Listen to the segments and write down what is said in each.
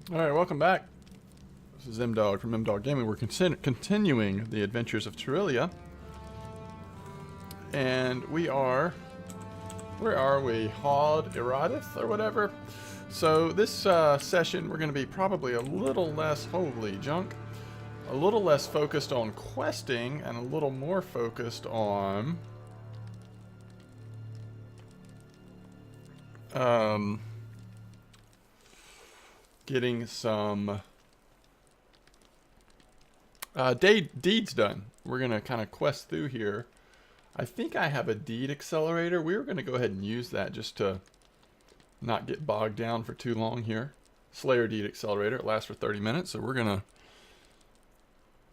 Alright, welcome back. This is M-Dog from M-Dog Gaming. We're continuing the adventures of Tiryllia. And we are... Where are we? Haud Eradith or whatever? So this session we're going to be probably a little less... Holy junk. A little less focused on questing and a little more focused on... getting some deeds done. We're going to kind of quest through here. I think I have a deed accelerator. We were going to go ahead and use that just to not get bogged down for too long here. Slayer deed accelerator. It lasts for 30 minutes. So we're going to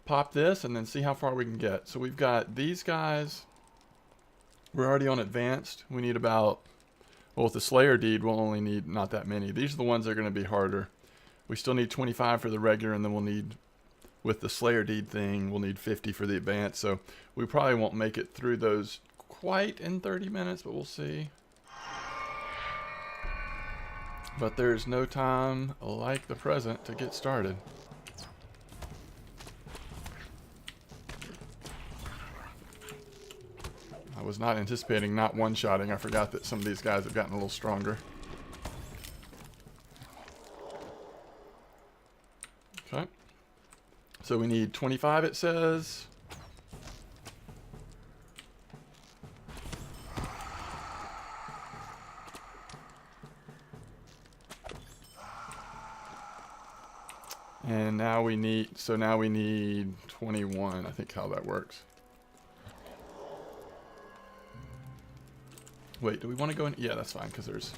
pop this and then see how far we can get. So we've got these guys. We're already on advanced. We need about... Well, with the Slayer deed, we'll only need not that many. These are the ones that are going to be harder. We still need 25 for the regular, and then we'll need, with the Slayer deed thing, we'll need 50 for the advance. So we probably won't make it through those quite in 30 minutes, but we'll see. But there's no time like the present to get started. I was not anticipating not one-shotting. I forgot that some of these guys have gotten a little stronger. Okay. So we need 25, it says. And now we need, so now we need 21, I think how that works. Wait, do we want to go in? Yeah, that's fine, because there's...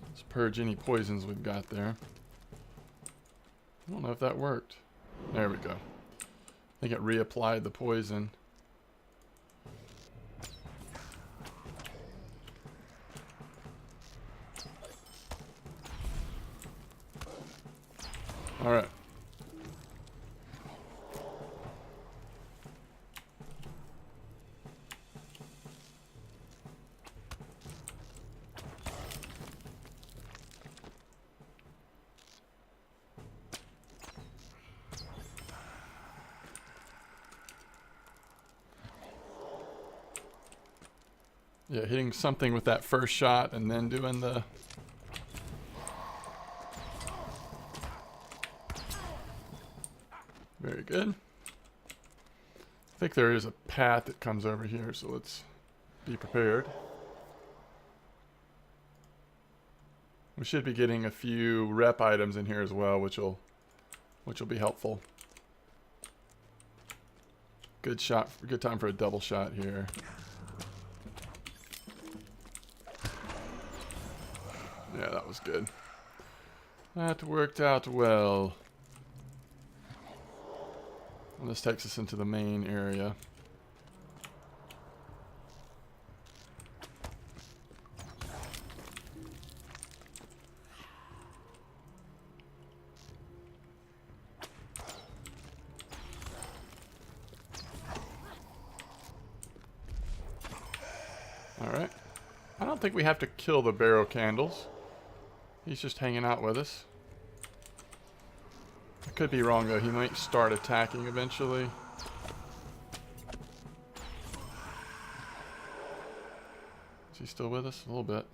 Let's purge any poisons we've got there. I don't know if that worked. There we go. I think it reapplied the poison. Alright. Yeah, hitting something with that first shot and then doing the... Very good. I think there is a path that comes over here, so let's be prepared. We should be getting a few rep items in here as well, which will be helpful. Good shot, good time for a double shot here. Yeah, that was good. That worked out well. And this takes us into the main area. Alright. I don't think we have to kill the barrow candles. He's just hanging out with us. I could be wrong though, he might start attacking eventually. Is he still with us? A little bit.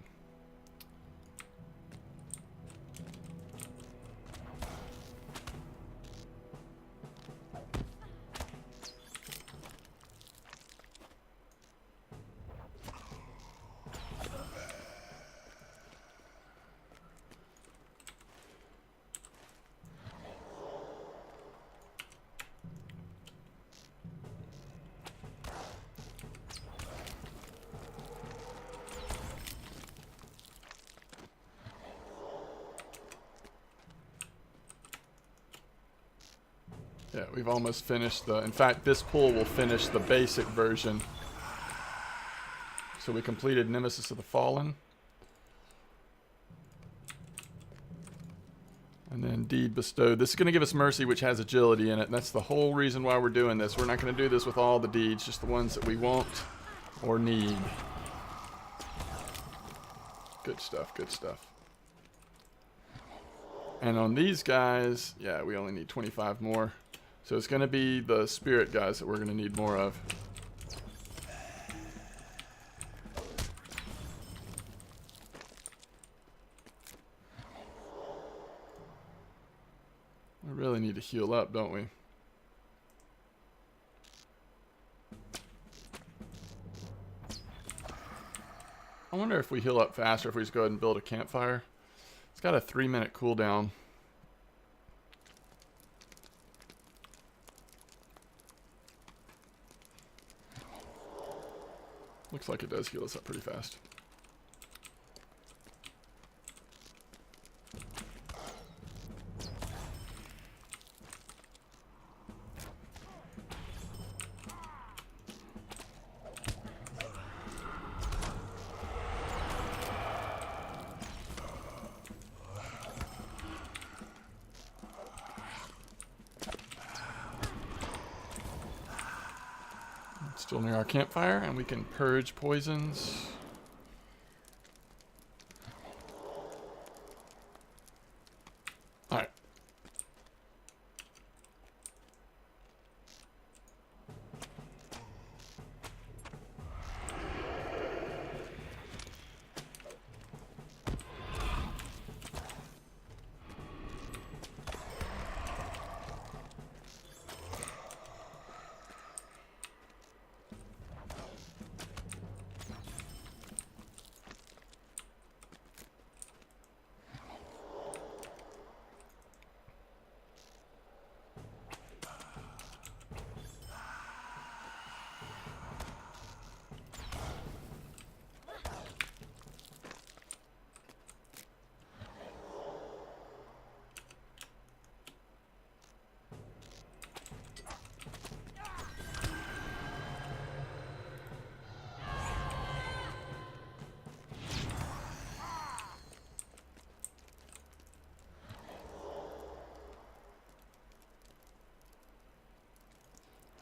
Yeah, we've almost finished the... In fact, this pool will finish the basic version. So we completed Nemesis of the Fallen. And then deed bestowed. This is going to give us mercy, which has agility in it. And that's the whole reason why we're doing this. We're not going to do this with all the deeds, just the ones that we want or need. Good stuff, good stuff. And on these guys, yeah, we only need 25 more. So it's going to be the spirit guys that we're going to need more of. We really need to heal up, don't we? I wonder if we heal up faster if we just go ahead and build a campfire. It's got a 3-minute cooldown. Looks like it does heal us up pretty fast. Still near our campfire, and we can purge poisons. Alright.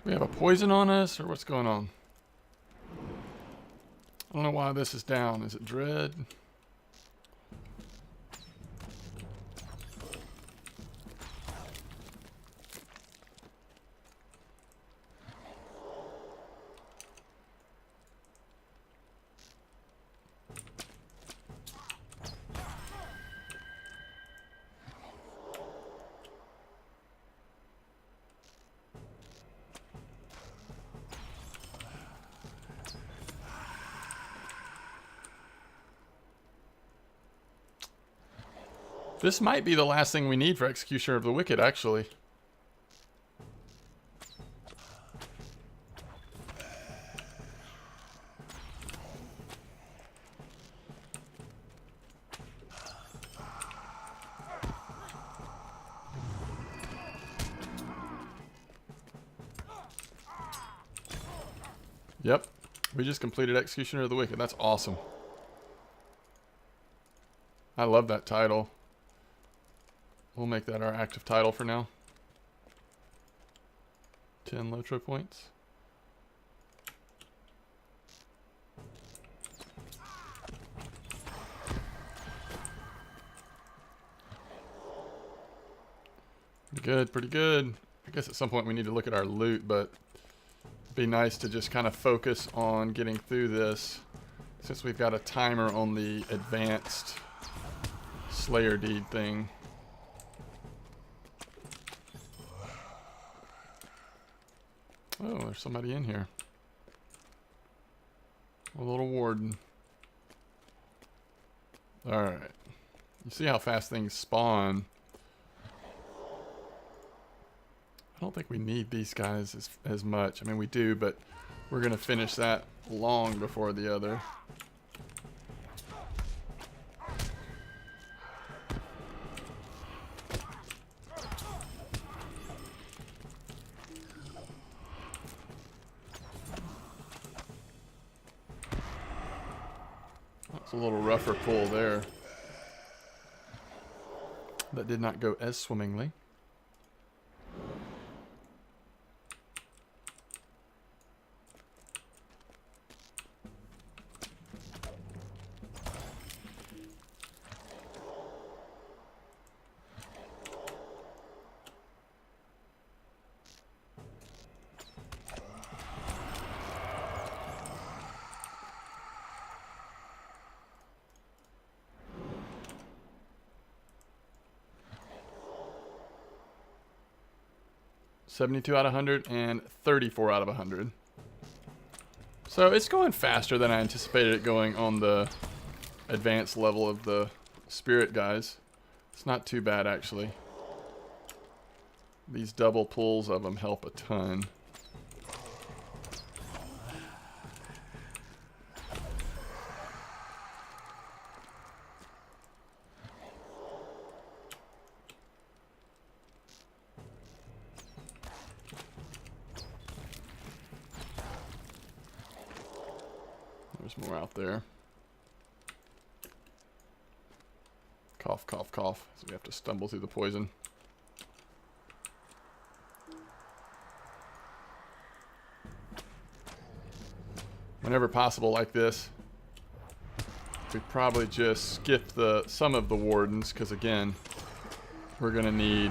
Do we have a poison on us, or what's going on? I don't know why this is down. Is it dread? This might be the last thing we need for Executioner of the Wicked, actually. Yep. We just completed Executioner of the Wicked. That's awesome. I love that title. We'll make that our active title for now. 10 LOTRO points. Pretty good, pretty good. I guess at some point we need to look at our loot, but it'd be nice to just kind of focus on getting through this since we've got a timer on the advanced Slayer Deed thing. Oh, there's somebody in here. A little warden. Alright. You see how fast things spawn. I don't think we need these guys as much. I mean, we do, but we're going to finish that long before the other. A little rougher pull there. That did not go as swimmingly. $72 out of 100 and $34 out of 100. So it's going faster than I anticipated it going on the advanced level of the spirit guys. It's not too bad actually. These double pulls of them help a ton. There's more out there. Cough, cough, cough. So we have to stumble through the poison. Whenever possible like this, we probably just skip some of the wardens, because again, we're going to need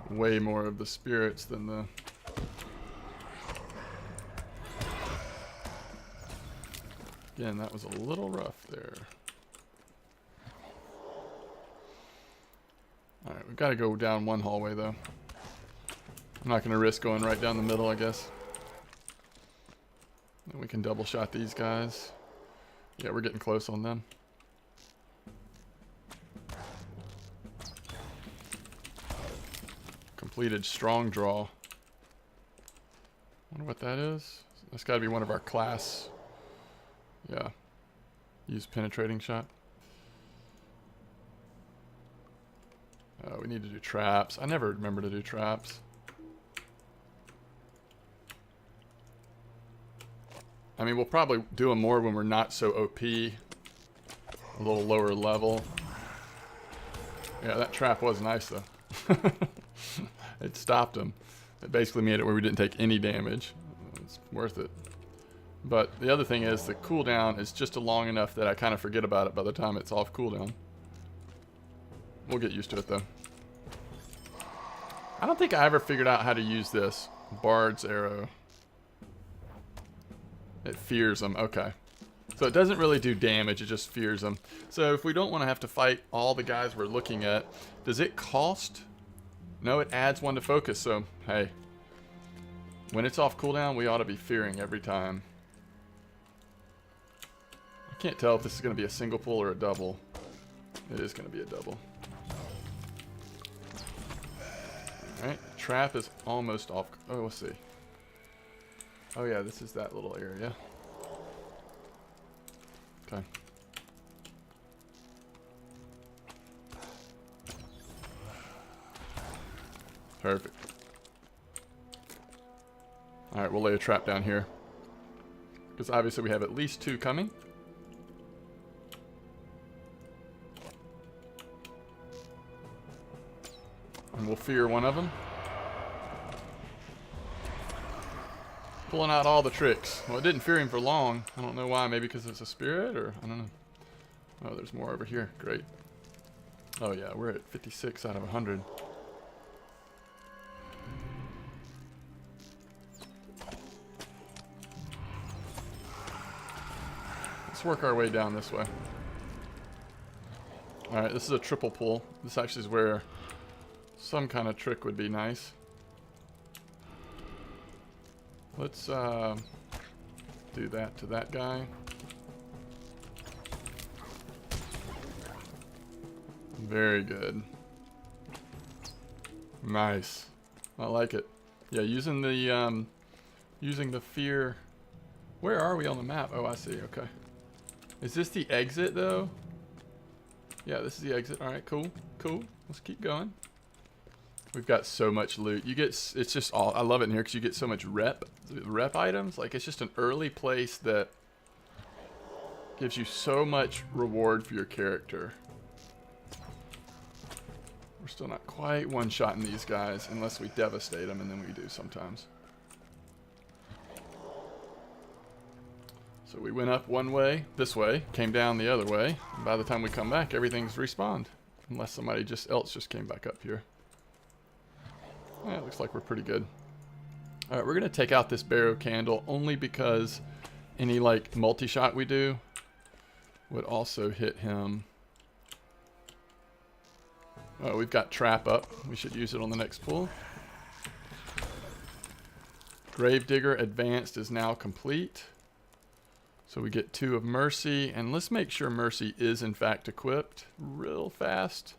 way more of the spirits than the... Again, that was a little rough there. Alright, we've got to go down one hallway though. I'm not going to risk going right down the middle, I guess. And we can double shot these guys. Yeah, we're getting close on them. Completed strong draw. Wonder what that is. That's got to be one of our class. Yeah. Use penetrating shot. We need to do traps. I never remember to do traps. I mean, we'll probably do them more when we're not so OP. A little lower level. Yeah, that trap was nice though. It stopped him. It basically made it where we didn't take any damage. It's worth it. But the other thing is the cooldown is just long enough that I kind of forget about it by the time it's off cooldown. We'll get used to it though. I don't think I ever figured out how to use this. Bard's arrow. It fears them. Okay. So it doesn't really do damage, it just fears them. So if we don't want to have to fight all the guys we're looking at, does it cost? No, it adds one to focus, so hey. When it's off cooldown, we ought to be fearing every time. I can't tell if this is going to be a single pull or a double. It is going to be a double. Alright, trap is almost off. Oh, let's see. Oh yeah, this is that little area. Okay. Perfect. Alright, we'll lay a trap down here. Because obviously we have at least two coming. And we'll fear one of them. Pulling out all the tricks. Well, it didn't fear him for long. I don't know why. Maybe because it's a spirit, or I don't know. Oh, there's more over here. Great. Oh yeah, we're at 56 out of 100. Let's work our way down this way. Alright, this is a triple pull. This actually is where some kind of trick would be nice. Let's do that to that guy. Very good. Nice. I like it. Yeah, using the fear. Where are we on the map? Oh, I see. Okay. Is this the exit though? Yeah, this is the exit. All right, cool. Cool. Let's keep going. We've got so much loot. You get, it's just all, I love it in here because you get so much rep items. Like it's just an early place that Gives you so much reward for your character. We're still not quite one-shotting these guys unless we devastate them, and then we do sometimes. So we went up one way, this way, came down the other way, and by the time we come back, everything's respawned. Unless somebody else just came back up here. Yeah, it looks like we're pretty good. Alright, we're going to take out this barrow candle only because any like multi-shot we do would also hit him. Oh, we've got trap up. We should use it on the next pull. Gravedigger Advanced is now complete. So we get 2 of Mercy, and let's make sure Mercy is in fact equipped real fast.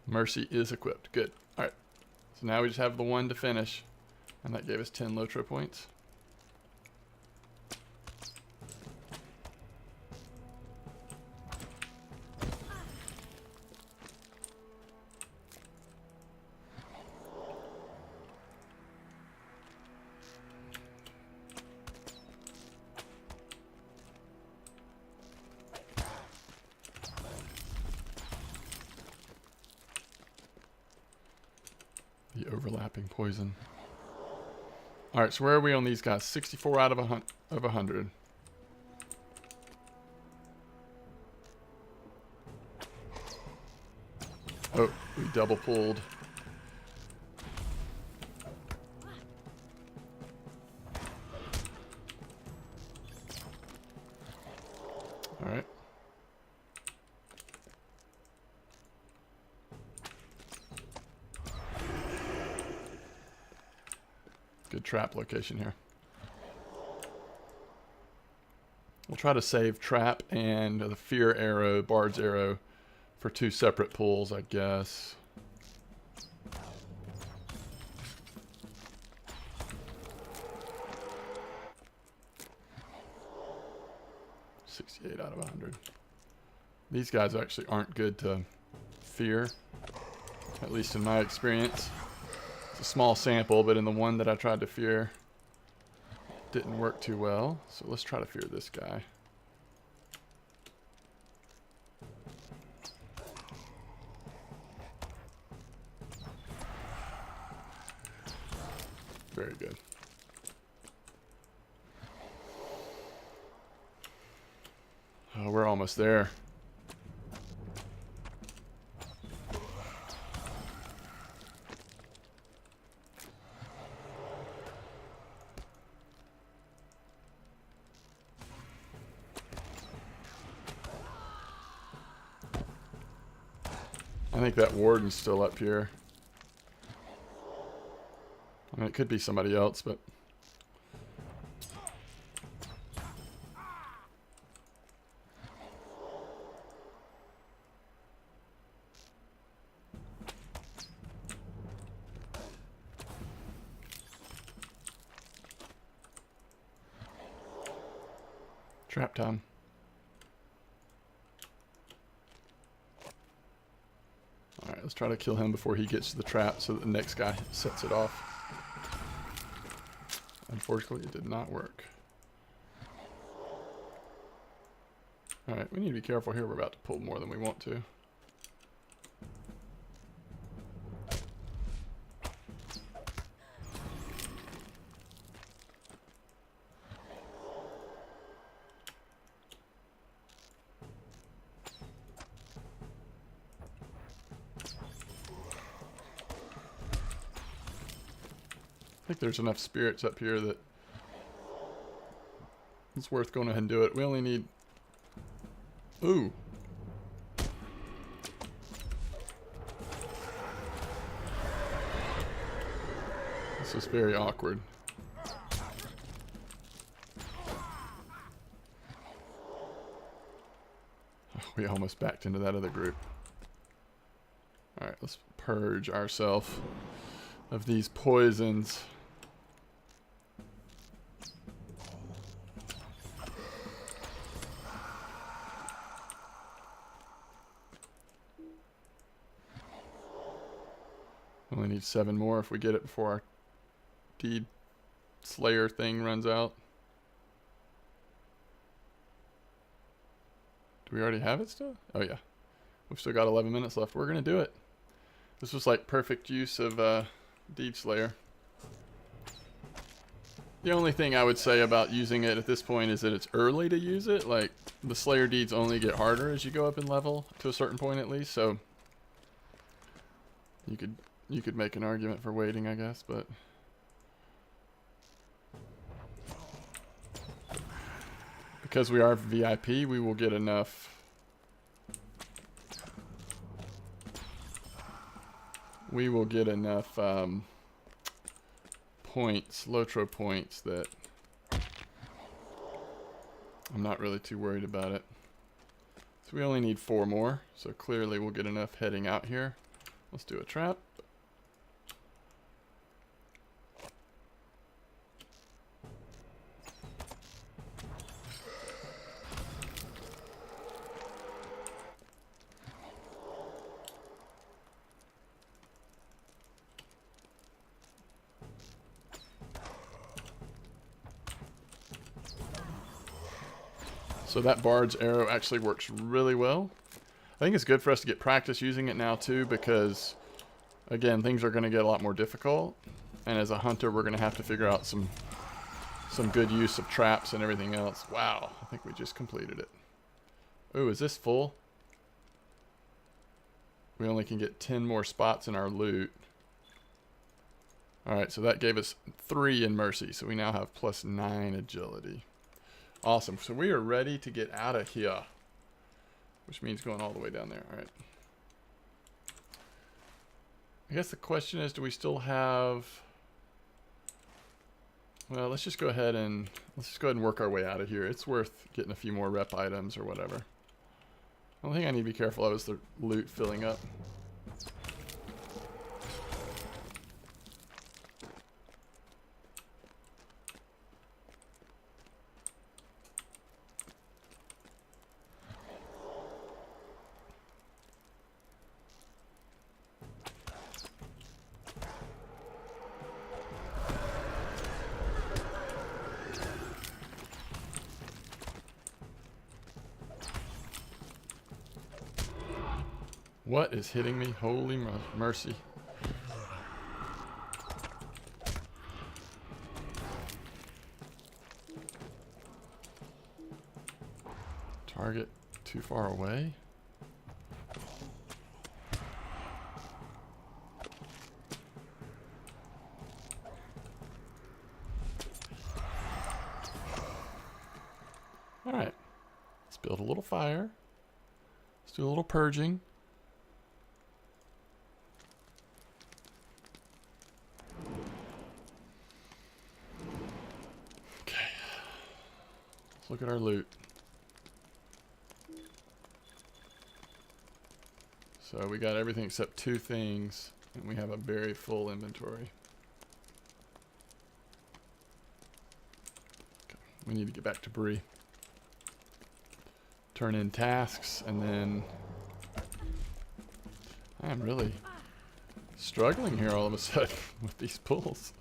Mercy is equipped. Good. Alright. So now we just have the 1 to finish, and that gave us 10 LOTRO points. The overlapping poison. Alright, so where are we on these guys? 64 out of 100. Oh, we double pulled. Alright. Good trap location here. We'll try to save trap and the fear arrow, bard's arrow, for 2 separate pulls, I guess. $68 out of 100. These guys actually aren't good to fear, at least in my experience. It's a small sample, but in the one that I tried to fear, didn't work too well. So let's try to fear this guy. Very good. Oh, we're almost there. I think that warden's still up here. I mean, it could be somebody else, but... Trap time. Alright, let's try to kill him before he gets to the trap so that the next guy sets it off. Unfortunately, it did not work. Alright, we need to be careful here. We're about to pull more than we want to. I think there's enough spirits up here that it's worth going ahead and do it. We only need... Ooh. This is very awkward. Oh, we almost backed into that other group. Alright, let's purge ourselves of these poisons. Only need 7 more if we get it before our Deed Slayer thing runs out. we already have it still? Oh yeah. We've still got 11 minutes left. We're going to do it. This was like perfect use of Deed Slayer. The only thing I would say about using it at this point is that it's early to use it. Like, the Slayer deeds only get harder as you go up in level, to a certain point at least, so you could make an argument for waiting, I guess, but because we are VIP, we will get enough points, LOTRO points, that I'm not really too worried about it. So we only need 4 more, so clearly we'll get enough heading out here. Let's do a trap. So that Bard's arrow actually works really well. I think it's good for us to get practice using it now too, because again, things are going to get a lot more difficult, and as a hunter we're going to have to figure out some good use of traps and everything else. Wow, I think we just completed it. Ooh, is this full? We only can get 10 more spots in our loot. Alright, so that gave us 3 in mercy, so we now have +9 agility. Awesome. So we are ready to get out of here, which means going all the way down there. All right. I guess the question is, do we still have... Well, let's just go ahead and work our way out of here. It's worth getting a few more rep items or whatever. The only thing I need to be careful of is the loot filling up. What is hitting me? Holy mercy. Target too far away? Alright. Let's build a little fire. Let's do a little purging. Look at our loot. So we got everything except 2 things, and we have a very full inventory. Okay. We need to get back to Bree. Turn in tasks, and then... I am really struggling here all of a sudden with these pulls.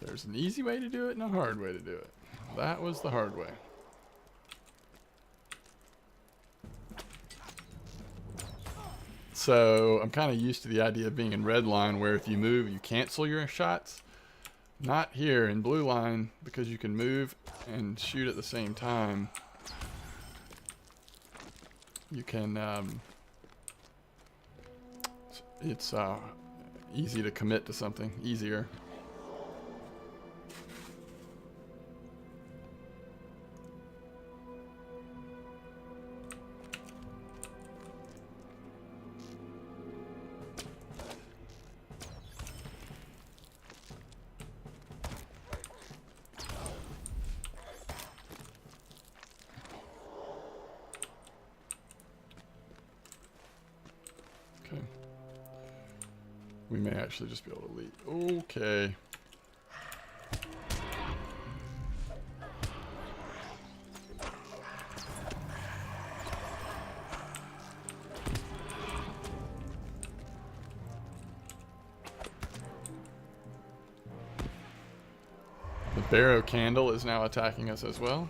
There's an easy way to do it and a hard way to do it. That was the hard way. So I'm kind of used to the idea of being in red line, where if you move, you cancel your shots. Not here in blue line, because you can move and shoot at the same time. You can, it's easy to commit to something, easier. We may actually just be able to leave. Okay. The Barrow Candle is now attacking us as well.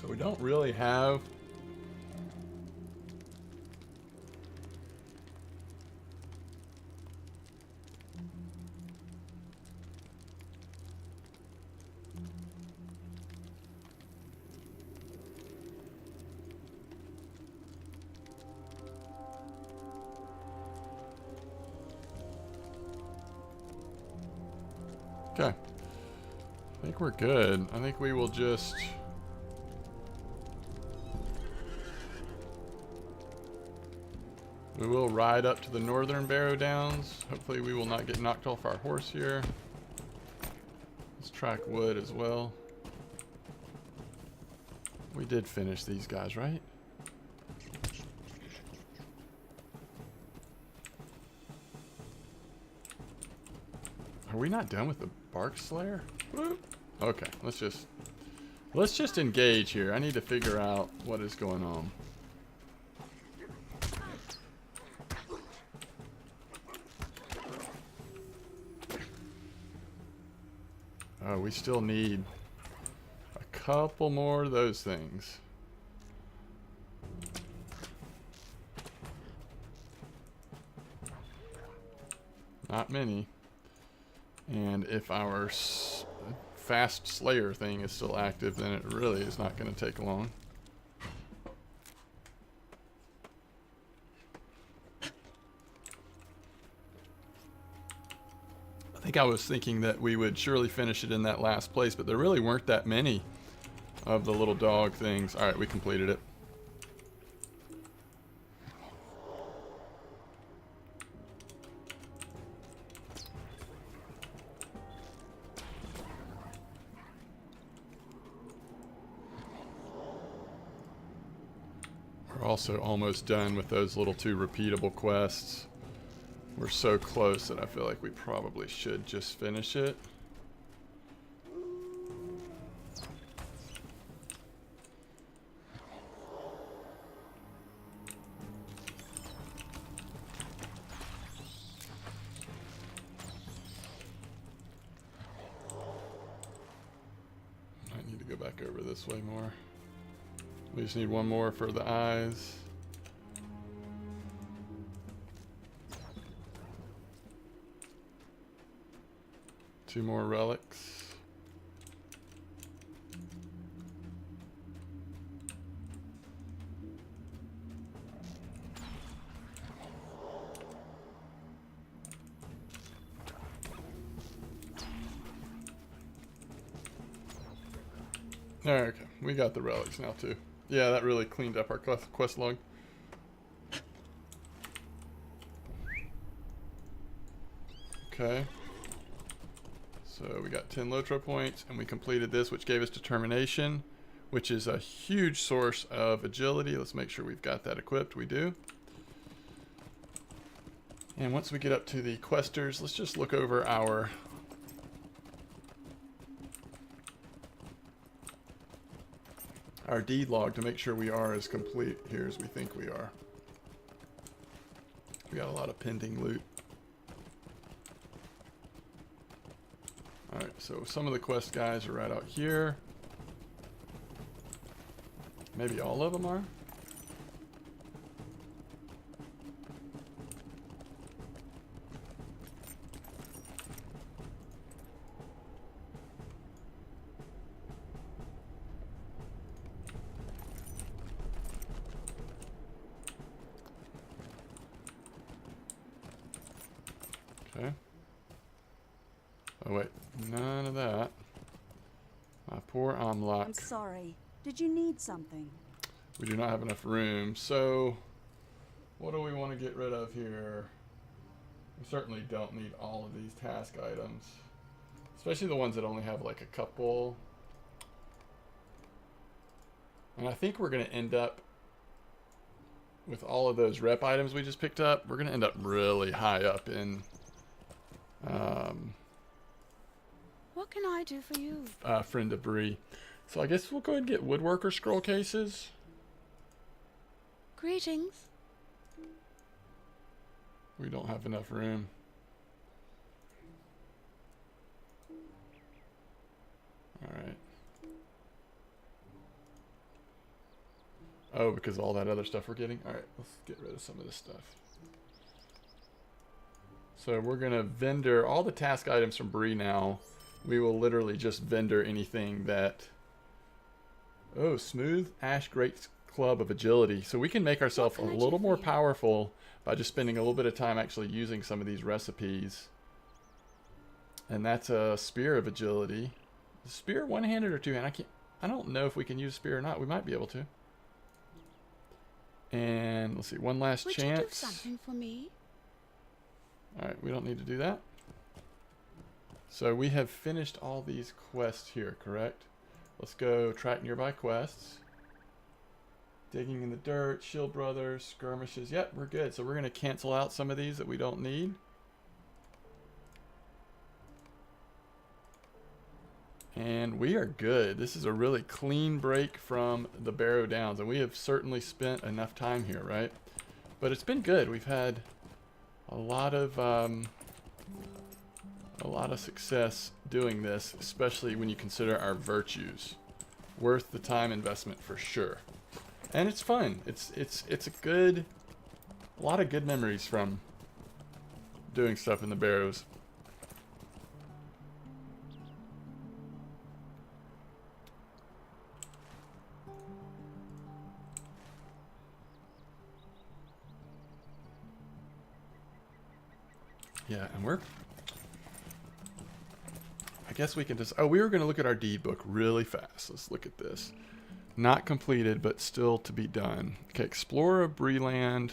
So we don't really have okay. I think we're good. I think we will just we will ride up to the northern Barrow Downs. Hopefully we will not get knocked off our horse here. Let's track wood as well. We did finish these guys, right? Are we not done with the Bark Slayer? Whoop. Okay, let's just engage here. I need to figure out what is going on. Oh, we still need a couple more of those things. Not many. And if our fast slayer thing is still active, then it really is not going to take long. I think I was thinking that we would surely finish it in that last place, but there really weren't that many of the little dog things. All right, we completed it. We're also almost done with those little 2 repeatable quests. We're so close that I feel like we probably should just finish it. I need to go back over this way more. We just need one more for the eyes. Two more relics. Okay, we got the relics now too. Yeah, that really cleaned up our quest log. Okay. So we got 10 LOTRO points, and we completed this, which gave us determination, which is a huge source of agility. Let's make sure we've got that equipped. We do. And once we get up to the questers, let's just look over our deed log to make sure we are as complete here as we think we are. We got a lot of pending loot. Alright, so some of the quest guys are right out here. Maybe all of them are? Oh wait, none of that. My poor Amlak. I'm sorry. Did you need something? We do not have enough room. So, what do we want to get rid of here? We certainly don't need all of these task items. Especially the ones that only have like a couple. And I think we're going to end up, with all of those rep items we just picked up, we're going to end up really high up in What can I do for you? Friend of Bree. So I guess we'll go ahead and get woodworker scroll cases. Greetings. We don't have enough room. Alright. Oh, because of all that other stuff we're getting? Alright, let's get rid of some of this stuff. So we're going to vendor all the task items from Bree now. We will literally just vendor anything that... Oh, smooth ash great club of agility. So we can make ourselves a little more powerful by just spending a little bit of time actually using some of these recipes. And that's a spear of agility. Is spear one-handed or two-handed? I don't know if we can use spear or not. We might be able to. And let's see, one last chance. Would you do something for me? Alright, we don't need to do that. So we have finished all these quests here, correct? Let's go track nearby quests. Digging in the dirt, Shield Brothers, skirmishes. Yep, we're good. So we're going to cancel out some of these that we don't need. And we are good. This is a really clean break from the Barrow Downs. And we have certainly spent enough time here, right? But it's been good. We've had a lot of success doing this, especially when you consider our virtues. Worth the time investment for sure. And it's fun. It's a lot of good memories from doing stuff in the Barrows. Yeah, and I guess we can just... Oh, we were going to look at our deed book really fast. Let's look at this. Not completed, but still to be done. Okay, Explorer of Breland.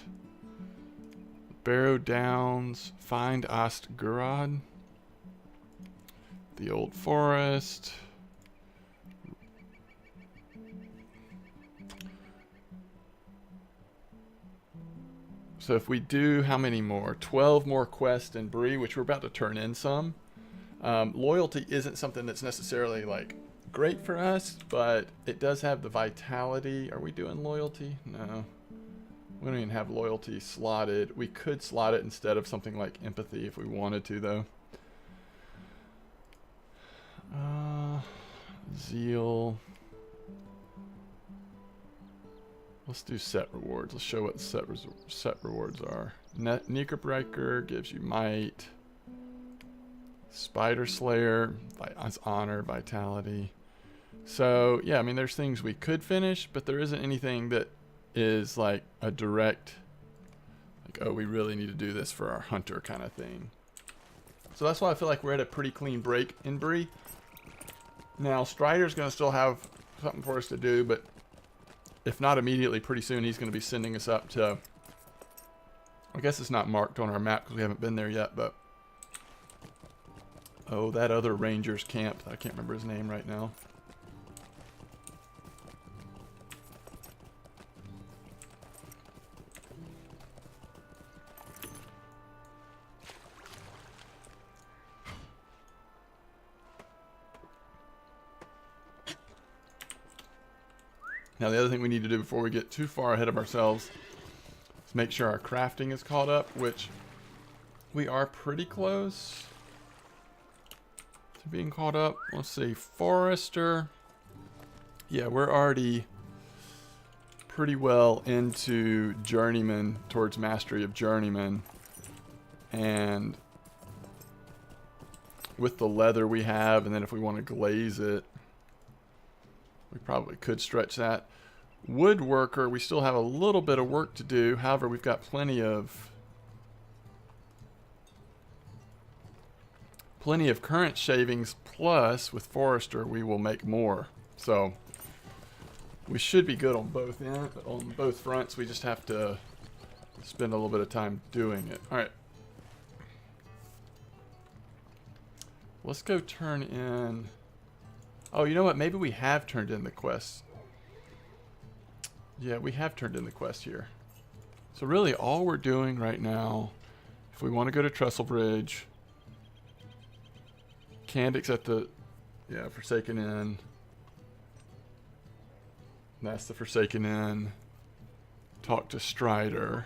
Barrow Downs. Find Ostgurad. The Old Forest. So if we do, how many more? 12 more quests in Bree, which we're about to turn in some. Loyalty isn't something that's necessarily like great for us, but it does have the vitality. Are we doing loyalty? No. We don't even have loyalty slotted. We could slot it instead of something like empathy if we wanted to, though. Zeal. Let's do set rewards. Let's show what the set rewards are. Necrobreaker gives you might. Spider Slayer, honor, vitality. So, yeah, I mean, there's things we could finish, but there isn't anything that is like a direct, like, oh, we really need to do this for our hunter kind of thing. So that's why I feel like we're at a pretty clean break in Bree. Now, Strider's going to still have something for us to do, but if not immediately, pretty soon he's going to be sending us up to, I guess it's not marked on our map because we haven't been there yet, but oh, that other ranger's camp. I can't remember his name right now. Now, the other thing we need to do before we get too far ahead of ourselves is make sure our crafting is caught up, which we are pretty close to being caught up. Let's see, Forester. Yeah, we're already pretty well into Journeyman, towards Mastery of Journeyman. And with the leather we have, and then if we want to glaze it, we probably could stretch that. Woodworker, we still have a little bit of work to do. However, we've got plenty of plenty of current shavings, plus with Forester we will make more. So we should be good on both fronts. We just have to spend a little bit of time doing it. All right. Let's go turn in. Oh, you know what? Maybe we have turned in the quest. Yeah, we have turned in the quest here. So really all we're doing right now, if we want to go to Trestlebridge, Candix at the, Forsaken Inn. That's the Forsaken Inn. Talk to Strider.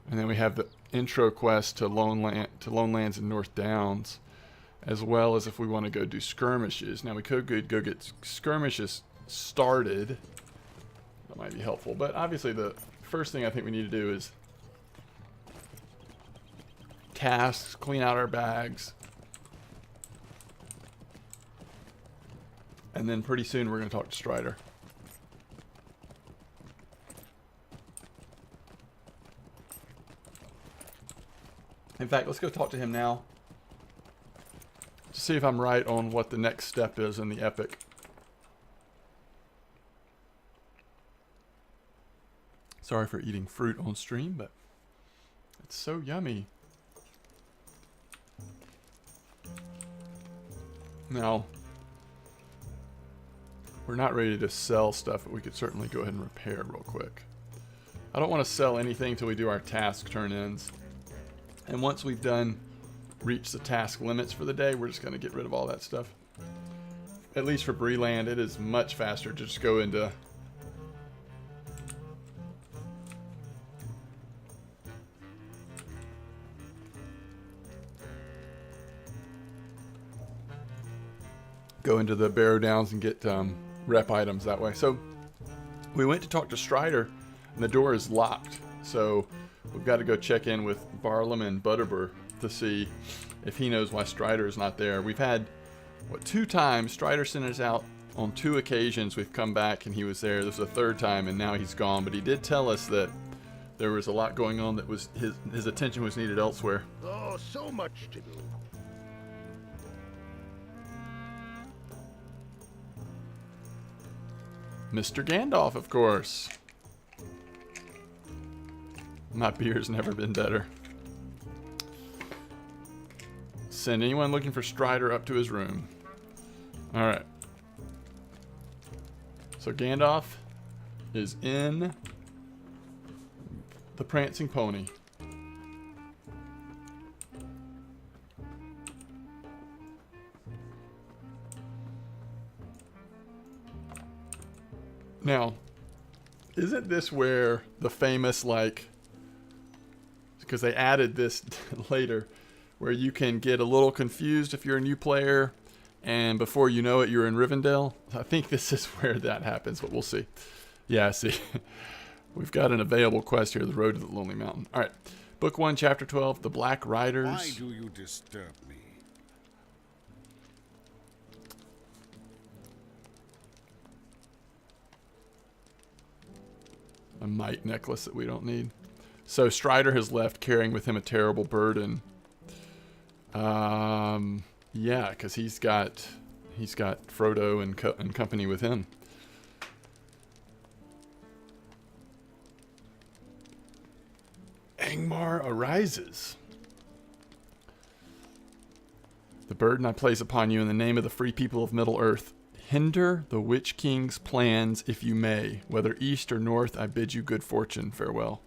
And then we have the intro quest to Lone Lands and North Downs, as well as if we want to go do skirmishes. Now we could go get skirmishes started. That might be helpful, but obviously the first thing I think we need to do is tasks, clean out our bags, and then pretty soon we're going to talk to Strider. In fact, let's go talk to him now to see if I'm right on what the next step is in the epic. Sorry for eating fruit on stream, but it's so yummy. Now, we're not ready to sell stuff, but we could certainly go ahead and repair real quick. I don't want to sell anything until we do our task turn-ins. And once we've reached the task limits for the day, we're just going to get rid of all that stuff. At least for Breland, it is much faster to just go into the Barrow Downs and get rep items that way. So we went to talk to Strider, and the door is locked. So we've got to go check in with Barlam and Butterbur to see if he knows why Strider is not there. We've had, 2 times? Strider sent us out on 2 occasions. We've come back and he was there. This was the 3rd time and now he's gone. But he did tell us that there was a lot going on that was his attention was needed elsewhere. Oh, so much to do. Mr. Gandalf, of course. My beer's never been better. Send anyone looking for Strider up to his room. Alright. So Gandalf is in the Prancing Pony. Now, isn't this where the famous, because they added this later, where you can get a little confused if you're a new player, and before you know it, you're in Rivendell? I think this is where that happens, but we'll see. Yeah, see. We've got an available quest here, The Road to the Lonely Mountain. All right. Book 1, Chapter 12, The Black Riders. Why do you disturb me? A mite necklace that we don't need. So Strider has left carrying with him a terrible burden. Yeah, because he's got Frodo and company with him. Angmar arises. The burden I place upon you in the name of the free people of Middle-earth. Hinder the Witch King's plans if you may. Whether east or north, I bid you good fortune. Farewell.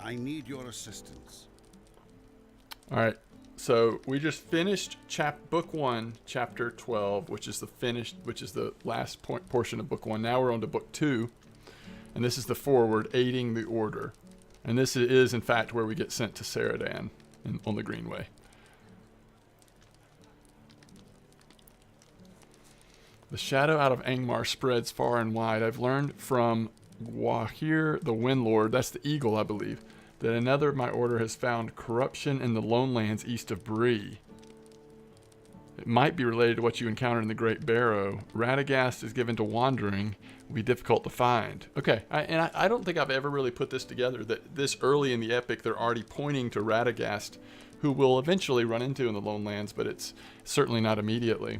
I need your assistance. All right. So we just finished book 1, chapter 12, which is the last portion of book 1. Now we're on to book 2, and this is the foreword, aiding the order. And this is, in fact, where we get sent to Saradan on the Greenway. The shadow out of Angmar spreads far and wide. I've learned from Wahir the Windlord, that's the eagle, I believe, that another of my order has found corruption in the Lone Lands east of Bree. It might be related to what you encountered in the Great Barrow. Radagast is given to wandering. It will be difficult to find. Okay, I don't think I've ever really put this together, that this early in the epic they're already pointing to Radagast who we'll eventually run into in the Lone Lands, but it's certainly not immediately.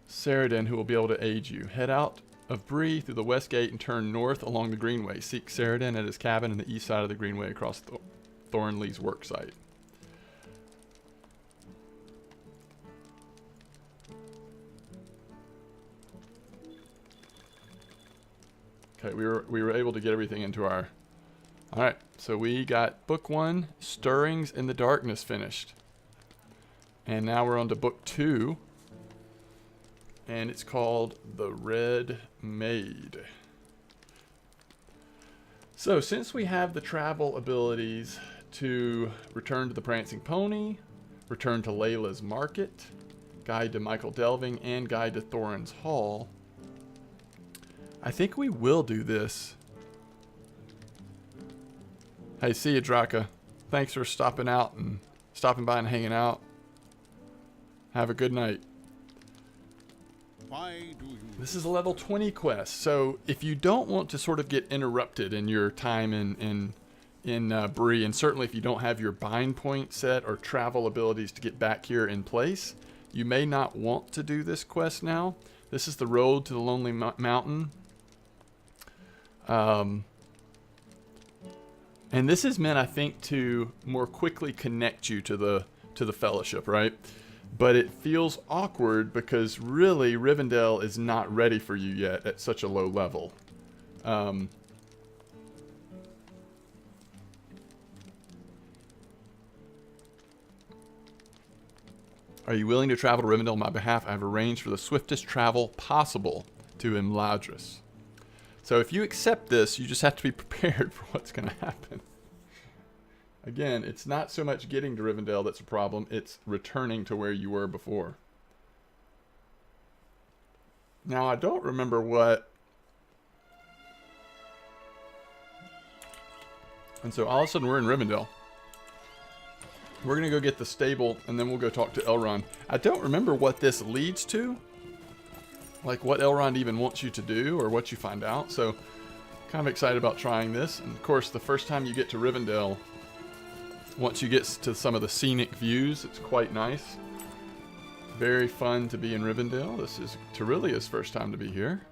Saradin, who will be able to aid you. Head out of Bree through the west gate and turn north along the Greenway. Seek Saradin at his cabin in the east side of the Greenway across Thornley's worksite. Okay, we were able to get everything into our... Alright, so we got book 1, Stirrings in the Darkness, finished. And now we're on to book 2. And it's called The Red Maid. So since we have the travel abilities to return to the Prancing Pony, return to Layla's Market, guide to Michael Delving, and guide to Thorin's Hall, I think we will do this. Hey, see you, Draka. Thanks for stopping by and hanging out. Have a good night. Why do you... This is a level 20 quest, so if you don't want to sort of get interrupted in your time in Bree, and certainly if you don't have your bind point set or travel abilities to get back here in place, you may not want to do this quest now. This is the road to the Lonely Mountain. And this is meant, I think, to more quickly connect you to the Fellowship, right? But it feels awkward because really Rivendell is not ready for you yet at such a low level. Are you willing to travel to Rivendell on my behalf? I have arranged for the swiftest travel possible to Imladris. So if you accept this, you just have to be prepared for what's going to happen. Again, it's not so much getting to Rivendell that's a problem, it's returning to where you were before. Now, I don't remember what... And so all of a sudden we're in Rivendell. We're going to go get the stable, and then we'll go talk to Elrond. I don't remember what this leads to. Like what Elrond even wants you to do, or what you find out. So, kind of excited about trying this. And of course, the first time you get to Rivendell, once you get to some of the scenic views, it's quite nice. Very fun to be in Rivendell. This is Tiryllia's first time to be here.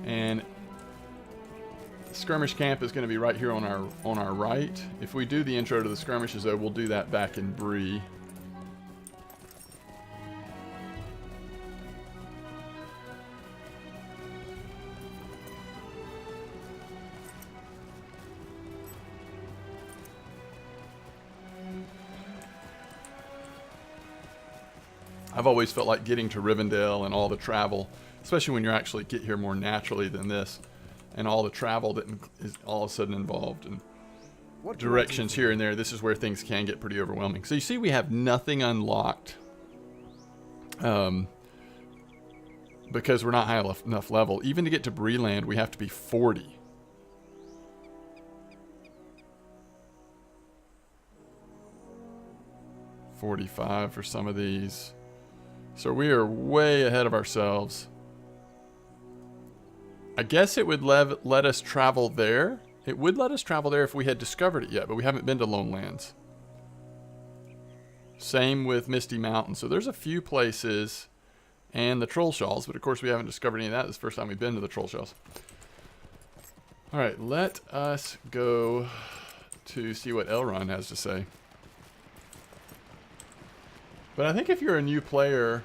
And the skirmish camp is going to be right here on our right. If we do the intro to the skirmishes, though, we'll do that back in Bree. I've always felt like getting to Rivendell and all the travel, especially when you actually get here more naturally than this, and all the travel that is all of a sudden involved, and directions here and there, this is where things can get pretty overwhelming. So you see we have nothing unlocked because we're not high enough level. Even to get to Breeland, we have to be 40. $45 for some of these. So we are way ahead of ourselves. I guess it would let us travel there. It would let us travel there if we had discovered it yet, but we haven't been to Lone Lands. Same with Misty Mountain. So there's a few places, and the Trollshaws, but of course we haven't discovered any of that. This is the first time we've been to the Trollshaws. Alright, let us go to see what Elrond has to say. But I think if you're a new player,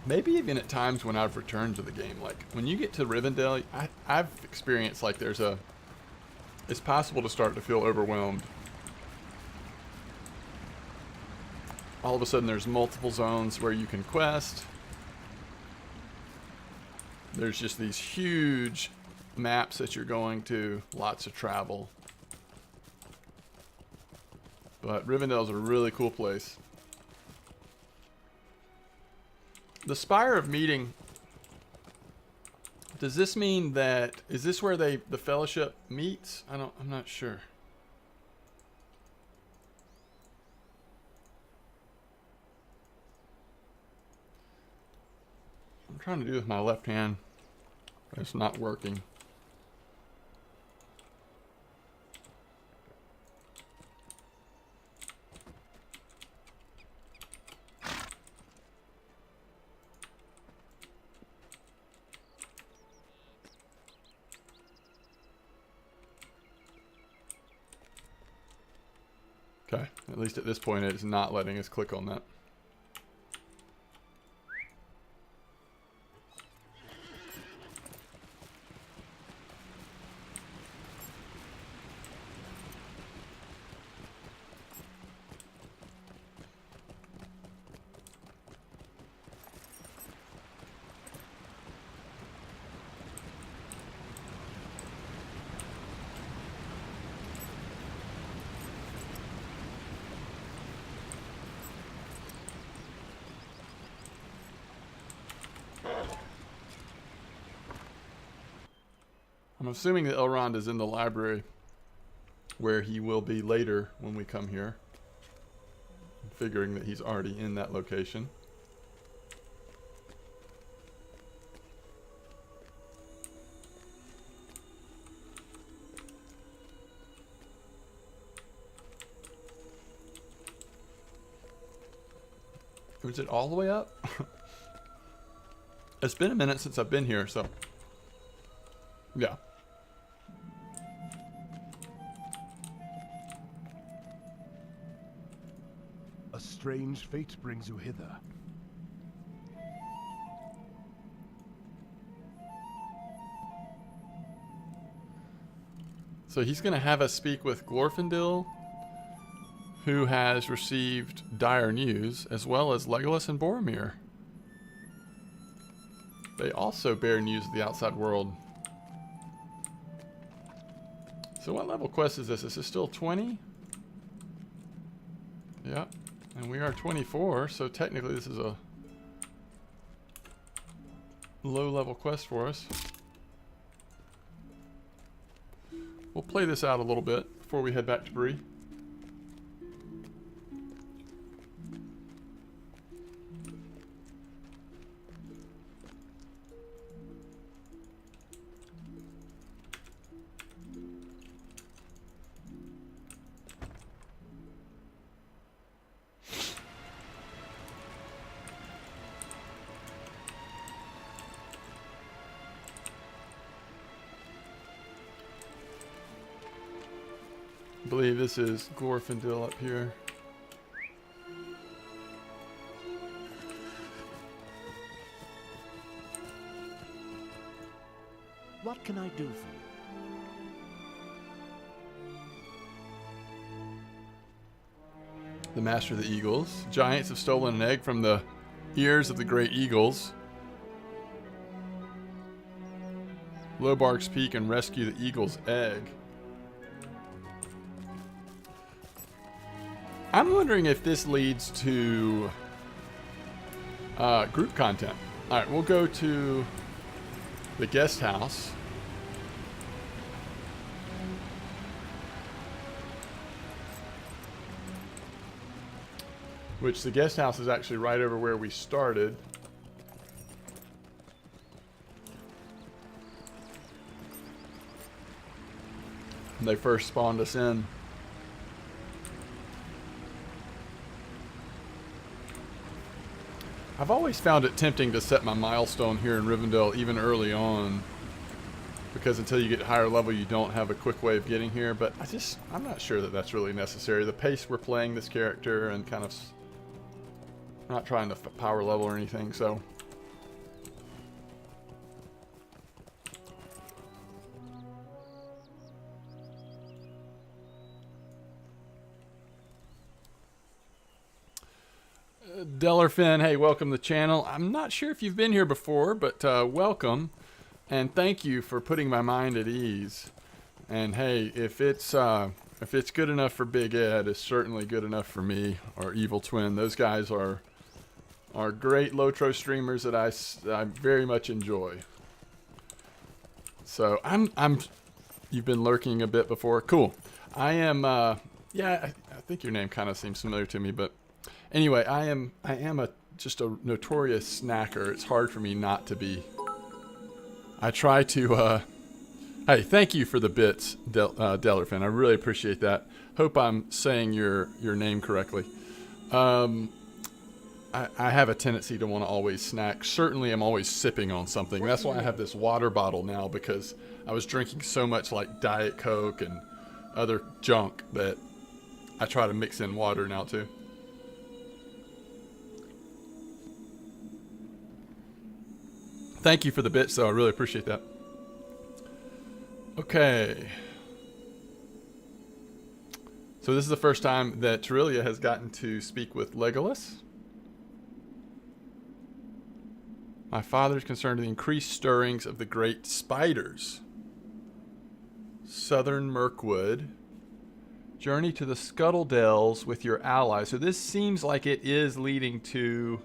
maybe even at times when I've returned to the game, like when you get to Rivendell, I've experienced like it's possible to start to feel overwhelmed. All of a sudden there's multiple zones where you can quest. There's just these huge maps that you're going to, lots of travel. But Rivendell's a really cool place. The Spire of Meeting, does this mean that, is this where the Fellowship meets? I'm not sure. I'm trying to do with my left hand, but it's not working. Okay, at least at this point it's not letting us click on that. I'm assuming that Elrond is in the library where he will be later when we come here. I'm figuring that he's already in that location. Is it all the way up? It's been a minute since I've been here, so yeah. A strange fate brings you hither. So he's going to have us speak with Glorfindel, who has received dire news, as well as Legolas and Boromir. They also bear news of the outside world. So what level quest is this? Is this still 20? Yeah. And we are 24, so technically this is a low level quest for us. We'll play this out a little bit before we head back to Bree. I believe this is Glorfindel up here. What can I do for you? The Master of the Eagles. Giants have stolen an egg from the ears of the great eagles. Lobark's Peak and rescue the eagle's egg. I'm wondering if this leads to group content. Alright, we'll go to the guest house. Which the guest house is actually right over where we started. They first spawned us in. I've always found it tempting to set my milestone here in Rivendell even early on, because until you get higher level you don't have a quick way of getting here, but I'm not sure that that's really necessary. The pace we're playing this character and kind of not trying to power level or anything, so Dellerfin, hey, welcome to the channel. I'm not sure if you've been here before, but welcome, and thank you for putting my mind at ease. And hey, if it's good enough for Big Ed, it's certainly good enough for me or Evil Twin. Those guys are great LOTRO streamers that I very much enjoy. So you've been lurking a bit before. Cool. I am yeah, I think your name kind of seems familiar to me, but anyway, I am a just a notorious snacker. It's hard for me not to be. I try to, hey, thank you for the bits, Dellerfin. I really appreciate that. Hope I'm saying your name correctly. I have a tendency to want to always snack. Certainly I'm always sipping on something. That's why I have this water bottle now, because I was drinking so much like Diet Coke and other junk that I try to mix in water now too. Thank you for the bits, though. I really appreciate that. Okay. So this is the first time that Tiryllia has gotten to speak with Legolas. My father is concerned with the increased stirrings of the great spiders. Southern Mirkwood. Journey to the Scuttle Dells with your allies. So this seems like it is leading to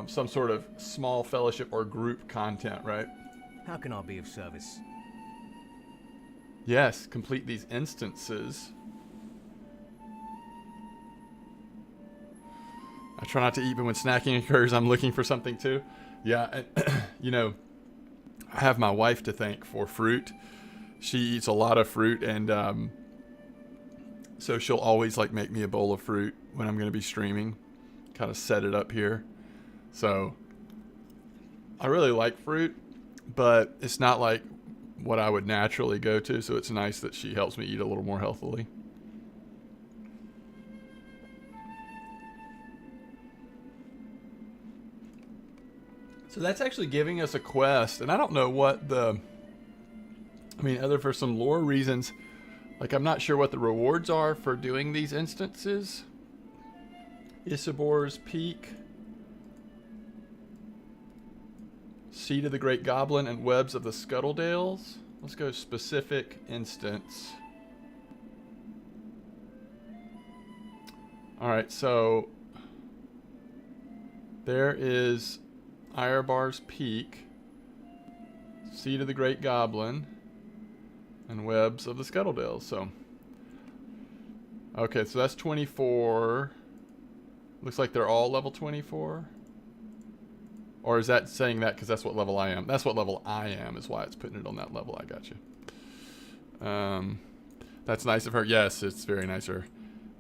some sort of small fellowship or group content, right? How can I be of service? Yes, complete these instances. I try not to eat, but when snacking occurs, I'm looking for something too. Yeah, you know, I have my wife to thank for fruit. She eats a lot of fruit, and so she'll always like make me a bowl of fruit when I'm going to be streaming. Kind of set it up here. So I really like fruit, but it's not like what I would naturally go to. So it's nice that she helps me eat a little more healthily. So that's actually giving us a quest, and I don't know what the, I mean, other for some lore reasons, like I'm not sure what the rewards are for doing these instances. Isabor's Peak, Seed of the Great Goblin, and Webs of the Scuttledales. Let's go specific instance. Alright, so there is Irebar's Peak, Seed of the Great Goblin, and Webs of the Scuttledales. So, okay, so that's 24. Looks like they're all level 24. Or is that saying that because that's what level I am? That's what level I am is why it's putting it on that level. I got you. That's nice of her. Yes, it's very nice of her.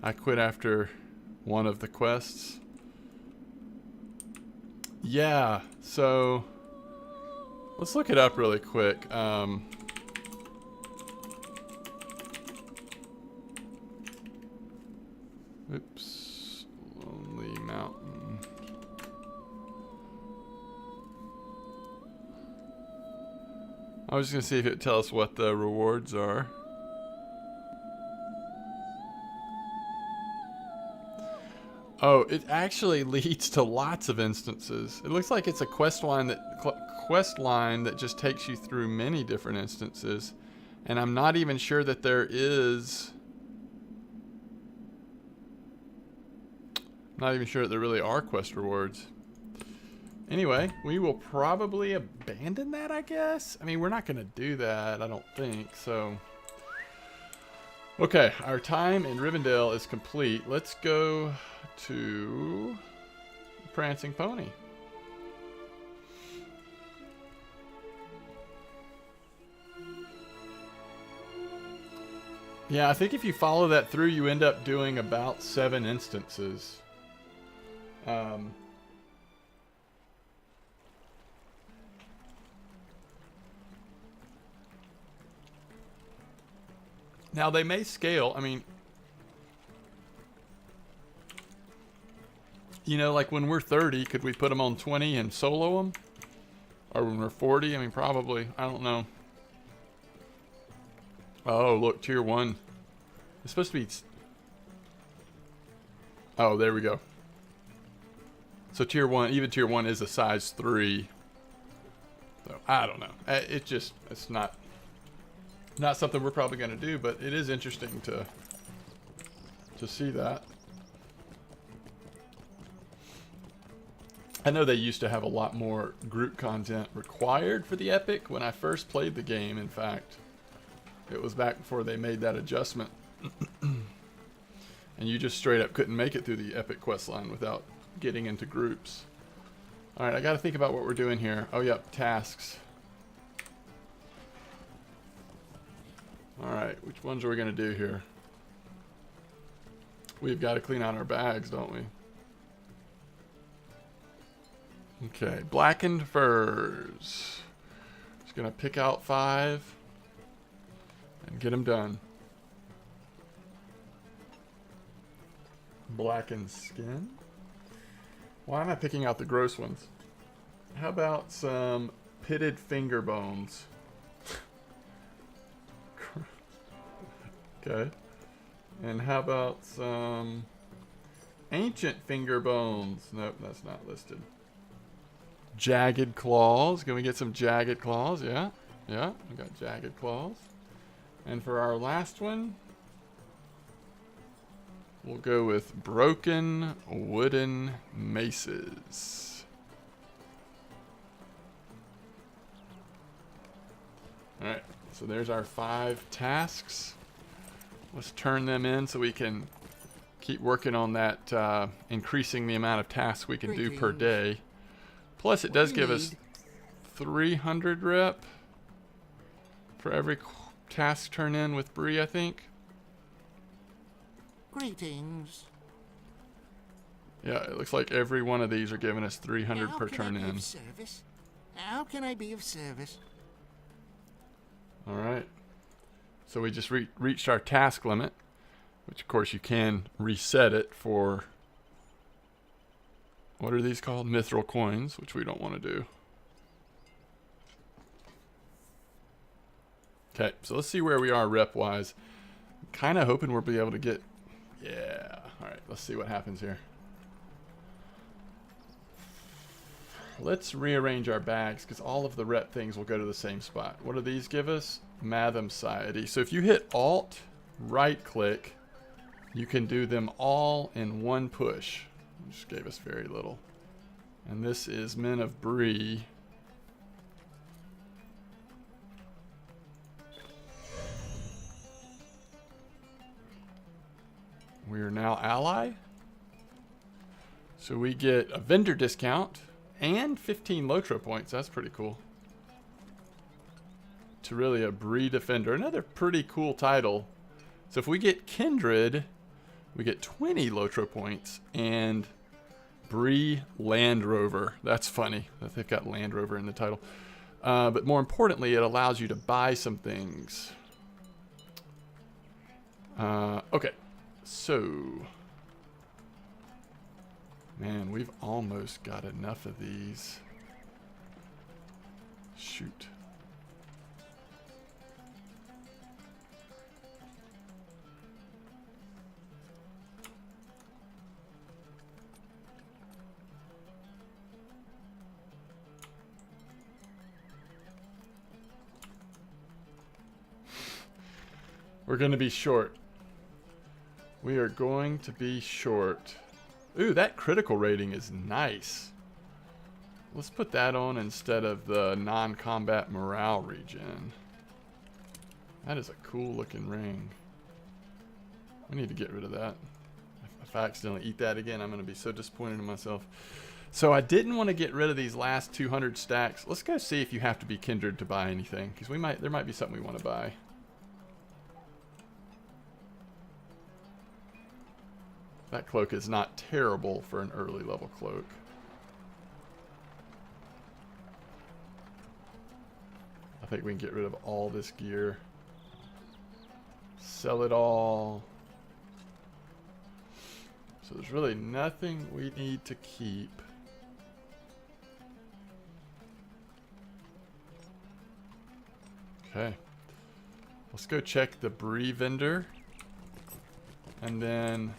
I quit after one of the quests. Yeah, so let's look it up really quick. Oops. Lonely Mountain. I was just going to see if it would tell us what the rewards are. Oh, it actually leads to lots of instances. It looks like it's a quest line that just takes you through many different instances. And I'm not even sure that there is... I'm not even sure that there really are quest rewards. Anyway, we will probably abandon that, I guess. I mean, we're not going to do that, I don't think, so... Okay, our time in Rivendell is complete. Let's go to Prancing Pony. Yeah, I think if you follow that through, you end up doing about 7 instances. Now, they may scale. I mean, you know, like when we're 30, could we put them on 20 and solo them? Or when we're 40? I mean, probably. I don't know. Oh, look, tier 1. It's supposed to be... Oh, there we go. So tier 1, even tier 1 is a size 3. So, I don't know. It just, it's not something we're probably going to do, but it is interesting to see that. I know they used to have a lot more group content required for the Epic when I first played the game, in fact. It was back before they made that adjustment. And you just straight up couldn't make it through the Epic quest line without getting into groups. All right, I got to think about what we're doing here. Oh, yep, tasks. All right, which ones are we going to do here? We've got to clean out our bags, don't we? Okay, blackened furs. Just going to pick out 5 and get them done. Blackened skin. Why am I picking out the gross ones? How about some pitted finger bones? Okay. And how about some ancient finger bones? Nope, that's not listed. Jagged claws. Can we get some jagged claws? Yeah. Yeah, we got jagged claws. And for our last one, we'll go with broken wooden maces. Alright, so there's our 5 tasks. Let's turn them in so we can keep working on that, increasing the amount of tasks we can do per day. Plus, it does give us 300 rep for every task turn in with Bree, I think. Greetings. Yeah, it looks like every one of these are giving us 300 How per can I turn be in. of service? How can I be of service? All right. So we just reached our task limit, which of course you can reset it for, what are these called? Mithril coins, which we don't want to do. Okay, so let's see where we are rep-wise. Kind of hoping we'll be able to get, yeah. All right, let's see what happens here. Let's rearrange our bags because all of the rep things will go to the same spot. What do these give us? Matham Society. So if you hit Alt, right click, you can do them all in one push. Just gave us very little. And this is Men of Bree. We are now ally. So we get a vendor discount and 15 LOTRO points. That's pretty cool. Tiryllia, Bree Defender. Another pretty cool title. So if we get Kindred, we get 20 LOTRO points and Bree Land Rover. That's funny that they've got Land Rover in the title. But more importantly, it allows you to buy some things. Okay. So, man, we've almost got enough of these. Shoot. We're going to be short. We are going to be short. Ooh, that critical rating is nice. Let's put that on instead of the non-combat morale regen. That is a cool looking ring. I need to get rid of that. If I accidentally eat that again, I'm going to be so disappointed in myself. So I didn't want to get rid of these last 200 stacks. Let's go see if you have to be kindred to buy anything, because there might be something we want to buy. That cloak is not terrible for an early level cloak. I think we can get rid of all this gear. Sell it all. So there's really nothing we need to keep. Okay. Let's go check the Bree vendor. And then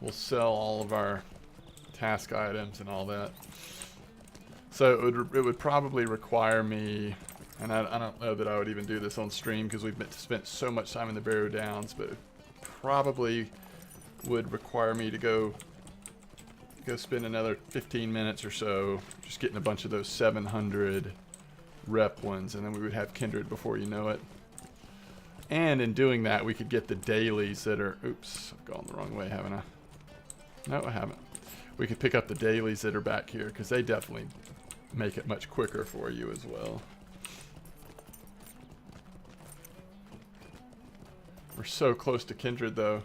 we'll sell all of our task items and all that. So it would probably require me, and I don't know that I would even do this on stream because we've spent so much time in the Barrow Downs, but it probably would require me to go spend another 15 minutes or so just getting a bunch of those 700 rep ones, and then we would have kindred before you know it. And in doing that, we could get the dailies that are, oops, I've gone the wrong way, haven't I? No, I haven't. we could pick up the dailies that are back here, because they definitely make it much quicker for you as well. We're so close to kindred, though.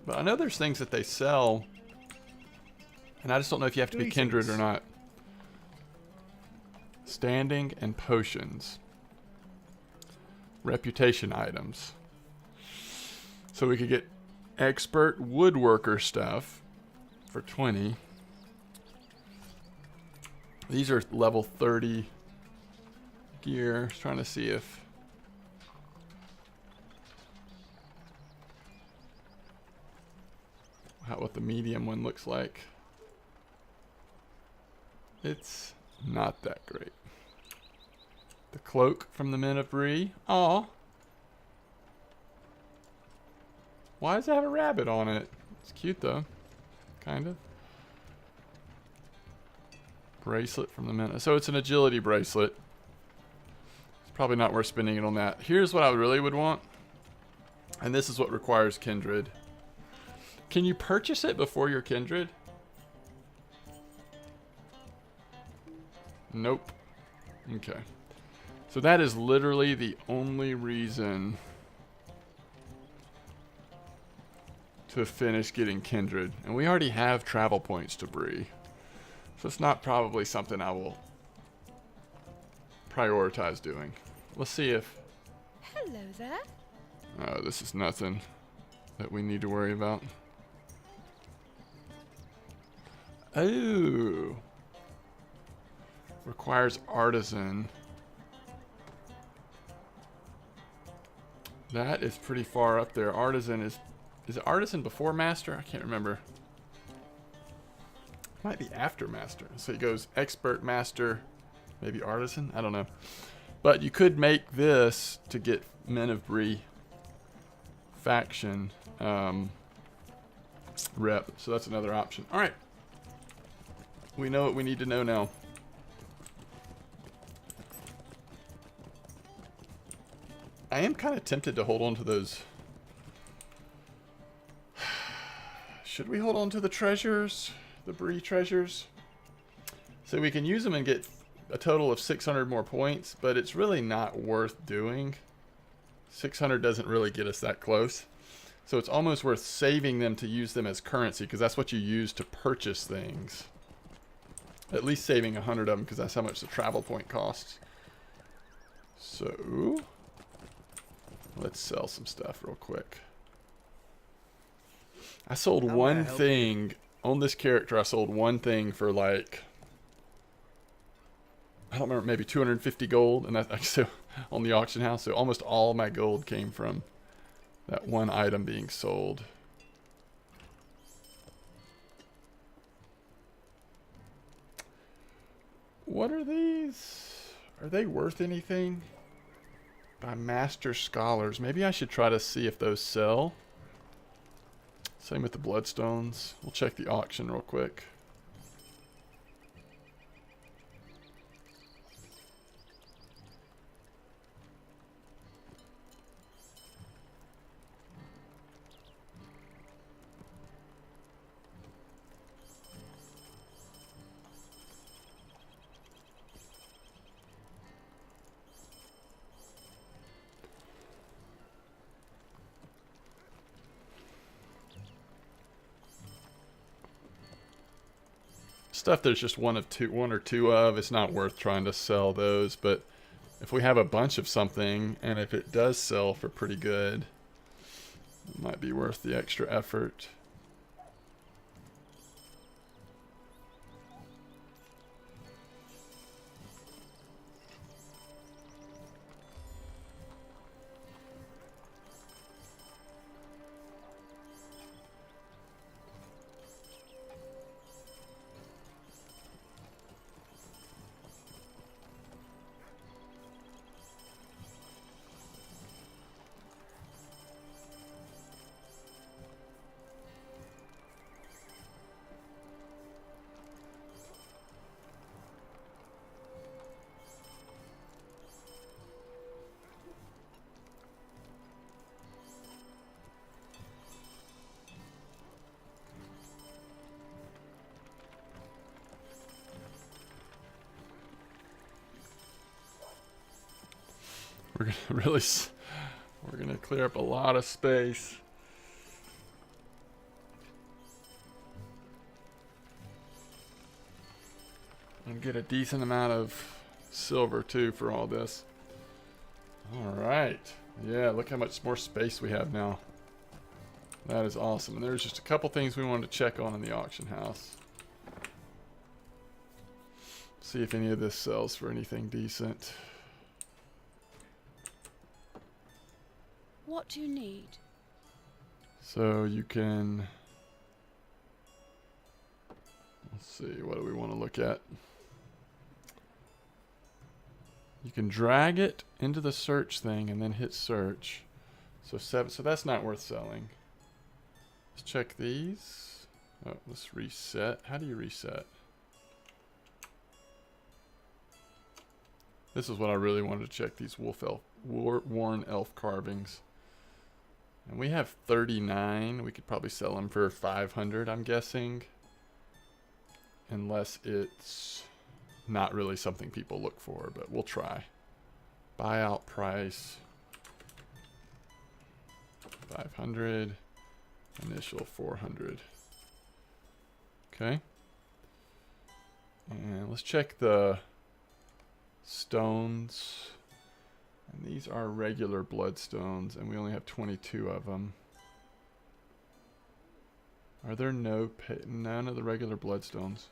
But I know there's things that they sell, and I just don't know if you have to be kindred or not. Standing and potions. Reputation items. So we could get expert woodworker stuff for 20. These are level 30 gear. Just trying to see if what the medium one looks like. It's not that great. The cloak from the Men of Bree. Aw. Why does it have a rabbit on it? It's cute though. Kind of. Bracelet from the Men. So it's an agility bracelet. It's probably not worth spending it on that. Here's what I really would want. And this is what requires kindred. Can you purchase it before your kindred? Nope. Okay. So that is literally the only reason to finish getting kindred. And we already have travel points to Bree. So it's not probably something I will prioritize doing. Let's see if... Hello there. Oh, this is nothing that we need to worry about. Oh. Requires artisan. That is pretty far up there. Artisan is it artisan before master? I can't remember. Might be after master. So it goes expert, master, maybe artisan. I don't know. But you could make this to get Men of Bree faction rep. So that's another option. All right. We know what we need to know now. I am kind of tempted to hold on to those. Should we hold on to the treasures? The Bree treasures? So we can use them and get a total of 600 more points, but it's really not worth doing. 600 doesn't really get us that close. So it's almost worth saving them to use them as currency, because that's what you use to purchase things. At least saving 100 of them, because that's how much the travel point costs. So let's sell some stuff real quick. I sold one thing on this character. I sold one thing for like, I don't remember, maybe 250 gold, and that's so on the auction house. So almost all my gold came from that one item being sold. What are these? Are they worth anything? By Master Scholars. Maybe I should try to see if those sell. Same with the Bloodstones. We'll check the auction real quick. Stuff there's just one or two of, it's not worth trying to sell those. But if we have a bunch of something, and if it does sell for pretty good, it might be worth the extra effort. We're gonna really, we're gonna clear up a lot of space. And get a decent amount of silver too for all this. All right. Yeah, look how much more space we have now. That is awesome. And there's just a couple things we wanted to check on in the auction house. See if any of this sells for anything decent. What do you need? So you can, let's see, what do we want to look at? You can drag it into the search thing and then hit search. So that's not worth selling. Let's check these. Oh, let's reset. How do you reset? This is what I really wanted to check, these worn elf carvings. And we have 39. We could probably sell them for 500, I'm guessing. Unless it's not really something people look for, but we'll try. Buyout price 500. Initial 400. Okay. And let's check the stones. And these are regular bloodstones, and we only have 22 of them. Are there none of the regular bloodstones?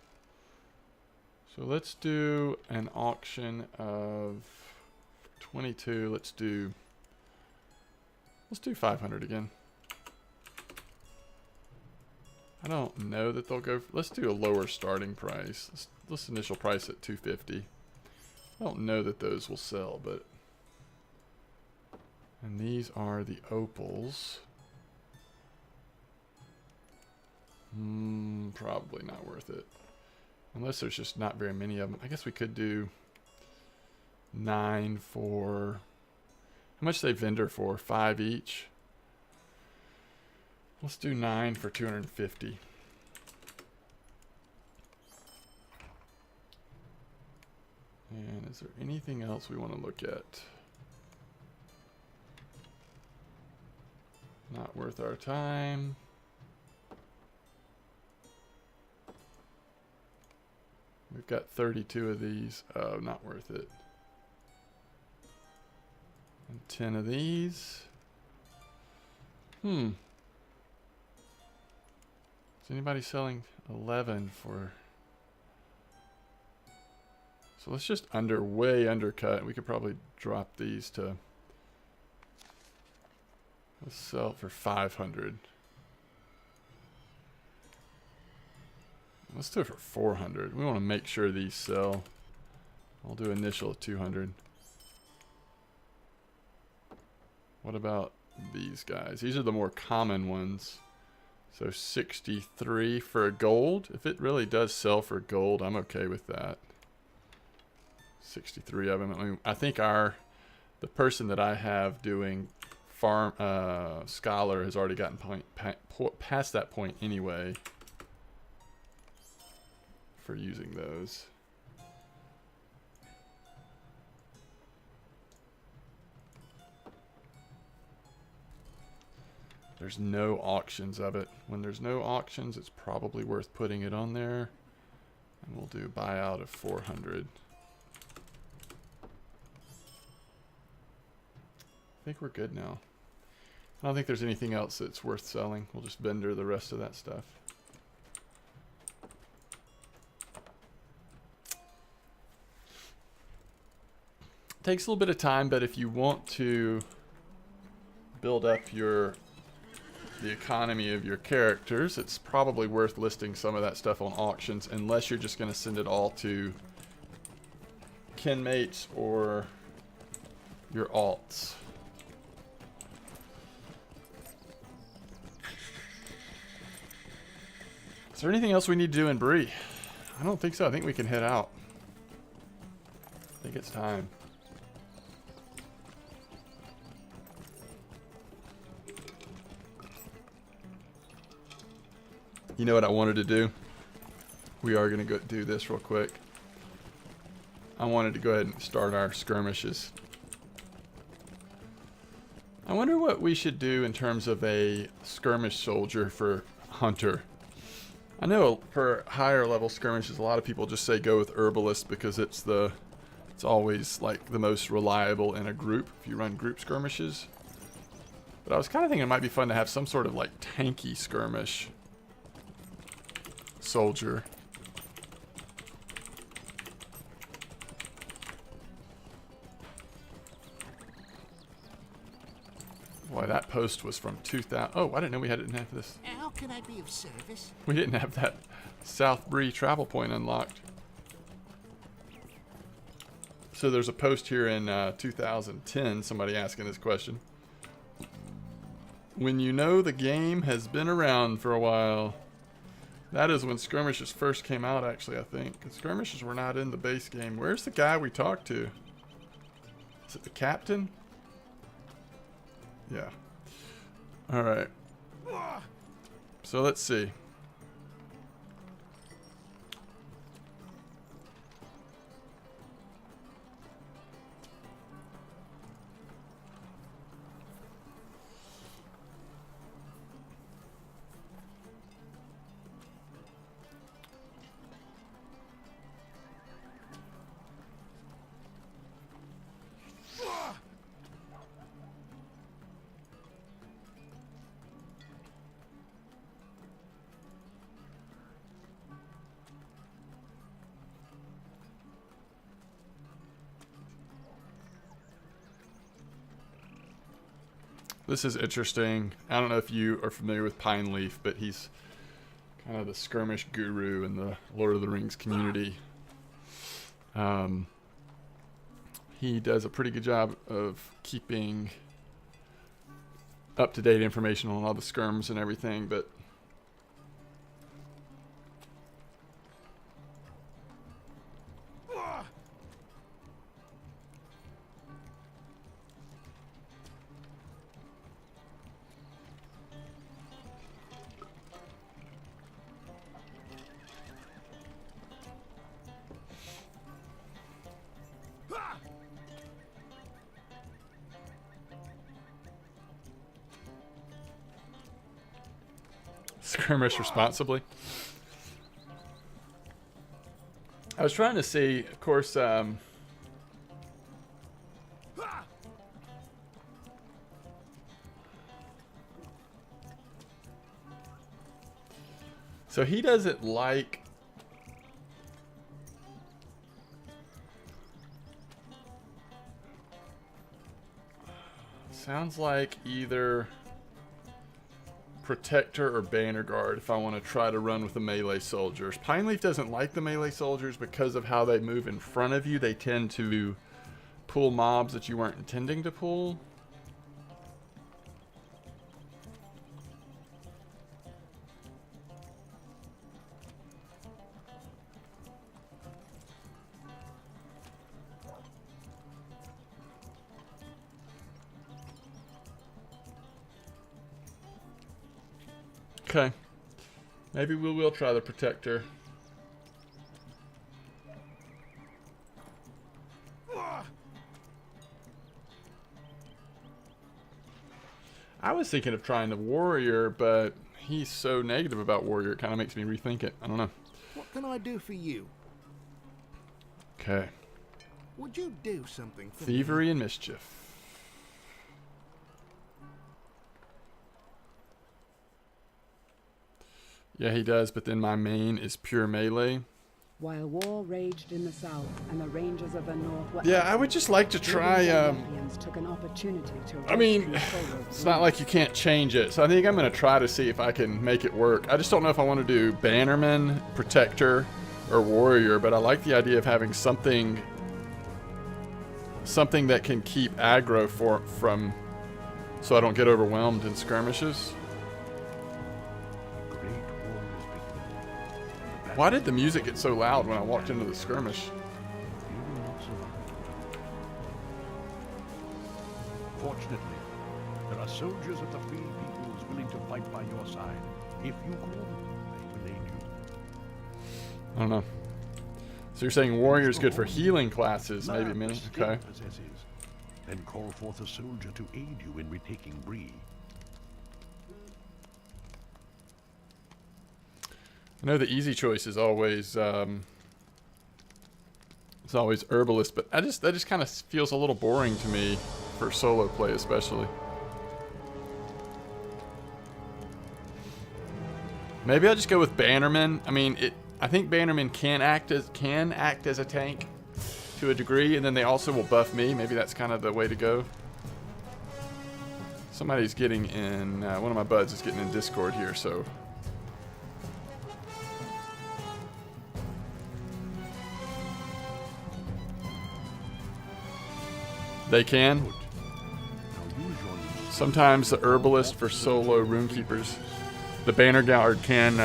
So let's do an auction of 22. Let's do 500 again. I don't know that they'll go. Let's do a lower starting price. Let's initial price at 250. I don't know that those will sell, but. And these are the opals. Probably not worth it. Unless there's just not very many of them. I guess we could do 9 for... How much they vendor for? 5 each? Let's do 9 for 250. And is there anything else we want to look at? Not worth our time. We've got 32 of these. Oh, not worth it. And 10 of these. Is anybody selling 11 for... So let's just way undercut. We could probably drop these to... Let's sell it for 500. Let's do it for 400. We want to make sure these sell. I'll do initial at 200. What about these guys? These are the more common ones. So 63 for a gold. If it really does sell for gold, I'm okay with that. 63 of them. I mean, I think the person that I have doing farm scholar has already gotten past that point anyway for using those. There's no auctions of it. When there's no auctions, it's probably worth putting it on there. And we'll do buyout of 400. I think we're good now. I don't think there's anything else that's worth selling. We'll just vendor the rest of that stuff. Takes a little bit of time, but if you want to build up the economy of your characters, it's probably worth listing some of that stuff on auctions, unless you're just going to send it all to kinmates or your alts. Is there anything else we need to do in Bree? I don't think so. I think we can head out. I think it's time. You know what I wanted to do? We are going to go do this real quick. I wanted to go ahead and start our skirmishes. I wonder what we should do in terms of a skirmish soldier for hunter. I know for higher level skirmishes, a lot of people just say go with herbalist because it's always like the most reliable in a group if you run group skirmishes. But I was kind of thinking it might be fun to have some sort of like tanky skirmish soldier. Boy, that post was from 2000. Oh, I didn't know we didn't have this. How can I be of service? We didn't have that South Bree travel point unlocked. So there's a post here in 2010, somebody asking this question. When you know the game has been around for a while, that is when skirmishes first came out, actually, I think. Skirmishes were not in the base game. Where's the guy we talked to? Is it the captain? Yeah. Alright. So let's see. This is interesting. I don't know if you are familiar with Pine Leaf, but he's kind of the skirmish guru in the Lord of the Rings community. He does a pretty good job of keeping up-to-date information on all the skirms and everything, but skirmish responsibly. I was trying to see, of course, so he doesn't like sounds like either Protector or Banner Guard if I want to try to run with the melee soldiers. Pineleaf doesn't like the melee soldiers because of how they move in front of you. They tend to pull mobs that you weren't intending to pull. Okay. Maybe we will try the Protector. I was thinking of trying the Warrior, but he's so negative about Warrior, it kind of makes me rethink it. I don't know. What can I do for you? Okay. Would you do something for Thievery and Mischief. Yeah, he does, but then my main is pure melee. While war raged in the south and the ranges of the north were Yeah, I would just like to try, took an opportunity to I mean, it's not like you can't change it, so I think I'm going to try to see if I can make it work. I just don't know if I want to do Bannerman, Protector, or Warrior, but I like the idea of having something that can keep aggro from so I don't get overwhelmed in skirmishes. Why did the music get so loud when I walked into the skirmish? Fortunately, there are soldiers of the free peoples willing to fight by your side. If you call, they will aid you. I don't know. So you're saying Warrior's good for healing classes, maybe, Minnie? Okay. Then call forth a soldier to aid you in retaking Bree. I know the easy choice is always it's always herbalist, but that just kind of feels a little boring to me for solo play, especially. Maybe I'll just go with Bannerman. I mean, I think Bannerman can act as a tank to a degree, and then they also will buff me. Maybe that's kind of the way to go. Somebody's getting in. One of my buds is getting in Discord here, so. They can. Sometimes the herbalist for solo runekeepers. The banner guard can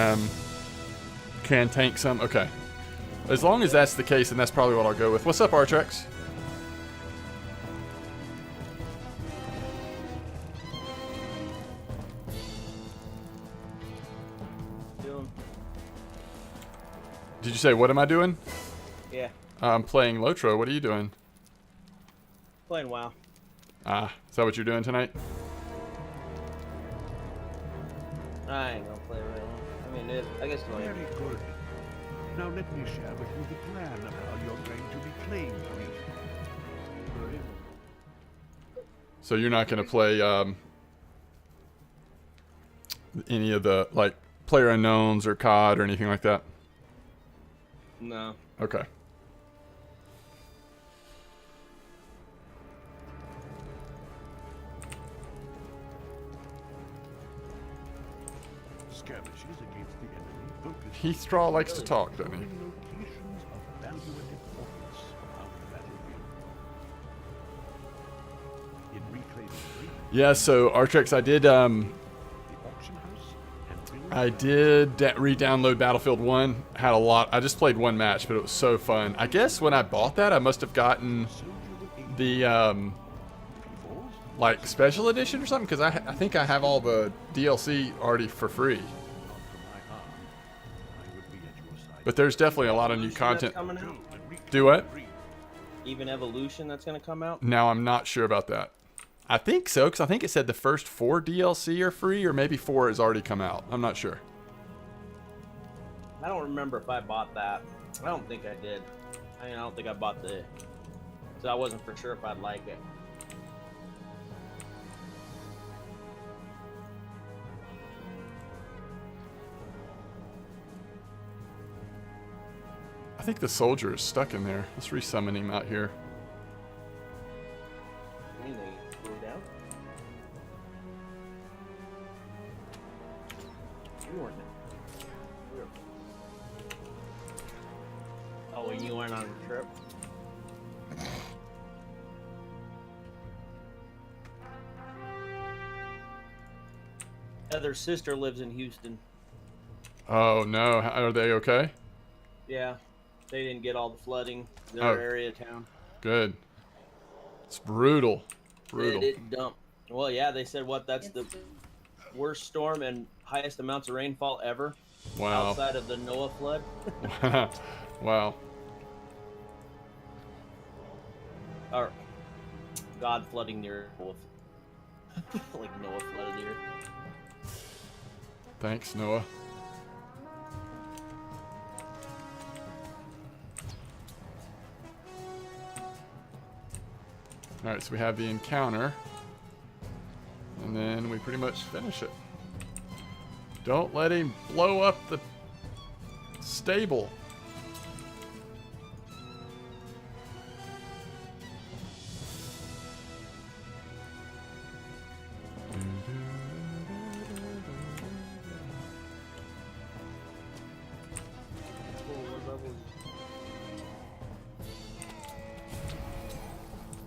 tank some. Okay. As long as that's the case, then that's probably what I'll go with. What's up, Artrex? Did you say, what am I doing? Yeah, I'm playing LOTRO. What are you doing? playing WoW. Ah, is that what you're doing tonight? I ain't gonna play very long. I mean, I guess it's Very good. Now let me share with you the plan of how you're going to be playing Bree. So you're not going to play any of the, like, player unknowns or COD or anything like that? No. Okay. Skirmishes against the enemy focus Heathstraw likes to talk, doesn't he? on locations of value and importance on the battlefield. In reclaiming Bree, Yeah, so Artrex, I did the auction house and build re-download Battlefield 1. Had a lot. I just played one match, but it was so fun. I guess when I bought that, I must have gotten soldier with aid the falls. like special edition or something, because I think I have all the DLC already for free. Not for my harm. I would be at your side. But there's definitely a lot of new Evolution content. that's coming out? And reclaim Do what? Bree. Even Evolution that's gonna come out? Now I'm not sure about that. I think so, because I think it said the first 4 DLC are free, or maybe 4 has already come out. I'm not sure. I don't remember if I bought that. I don't think I did. I mean, I don't think I bought the... So I wasn't for sure if I'd like it. I think the soldier is stuck in there. Let's resummon him out here. I mean, they threw it down. You weren't there. Oh, when you went on a trip? Heather's sister lives in Houston. Oh no, are they okay? Yeah, they didn't get all the flooding in their Oh. area of town. Good. It's brutal. Brutal. It dumped. Well, yeah, they said that's the worst storm and highest amounts of rainfall ever Wow. outside of the Noah flood. Wow. Or God flooding the earth. Like Noah flooded the earth. Thanks, Noah. Alright, so we have the encounter. And then we pretty much finish it. Don't let him blow up the stable.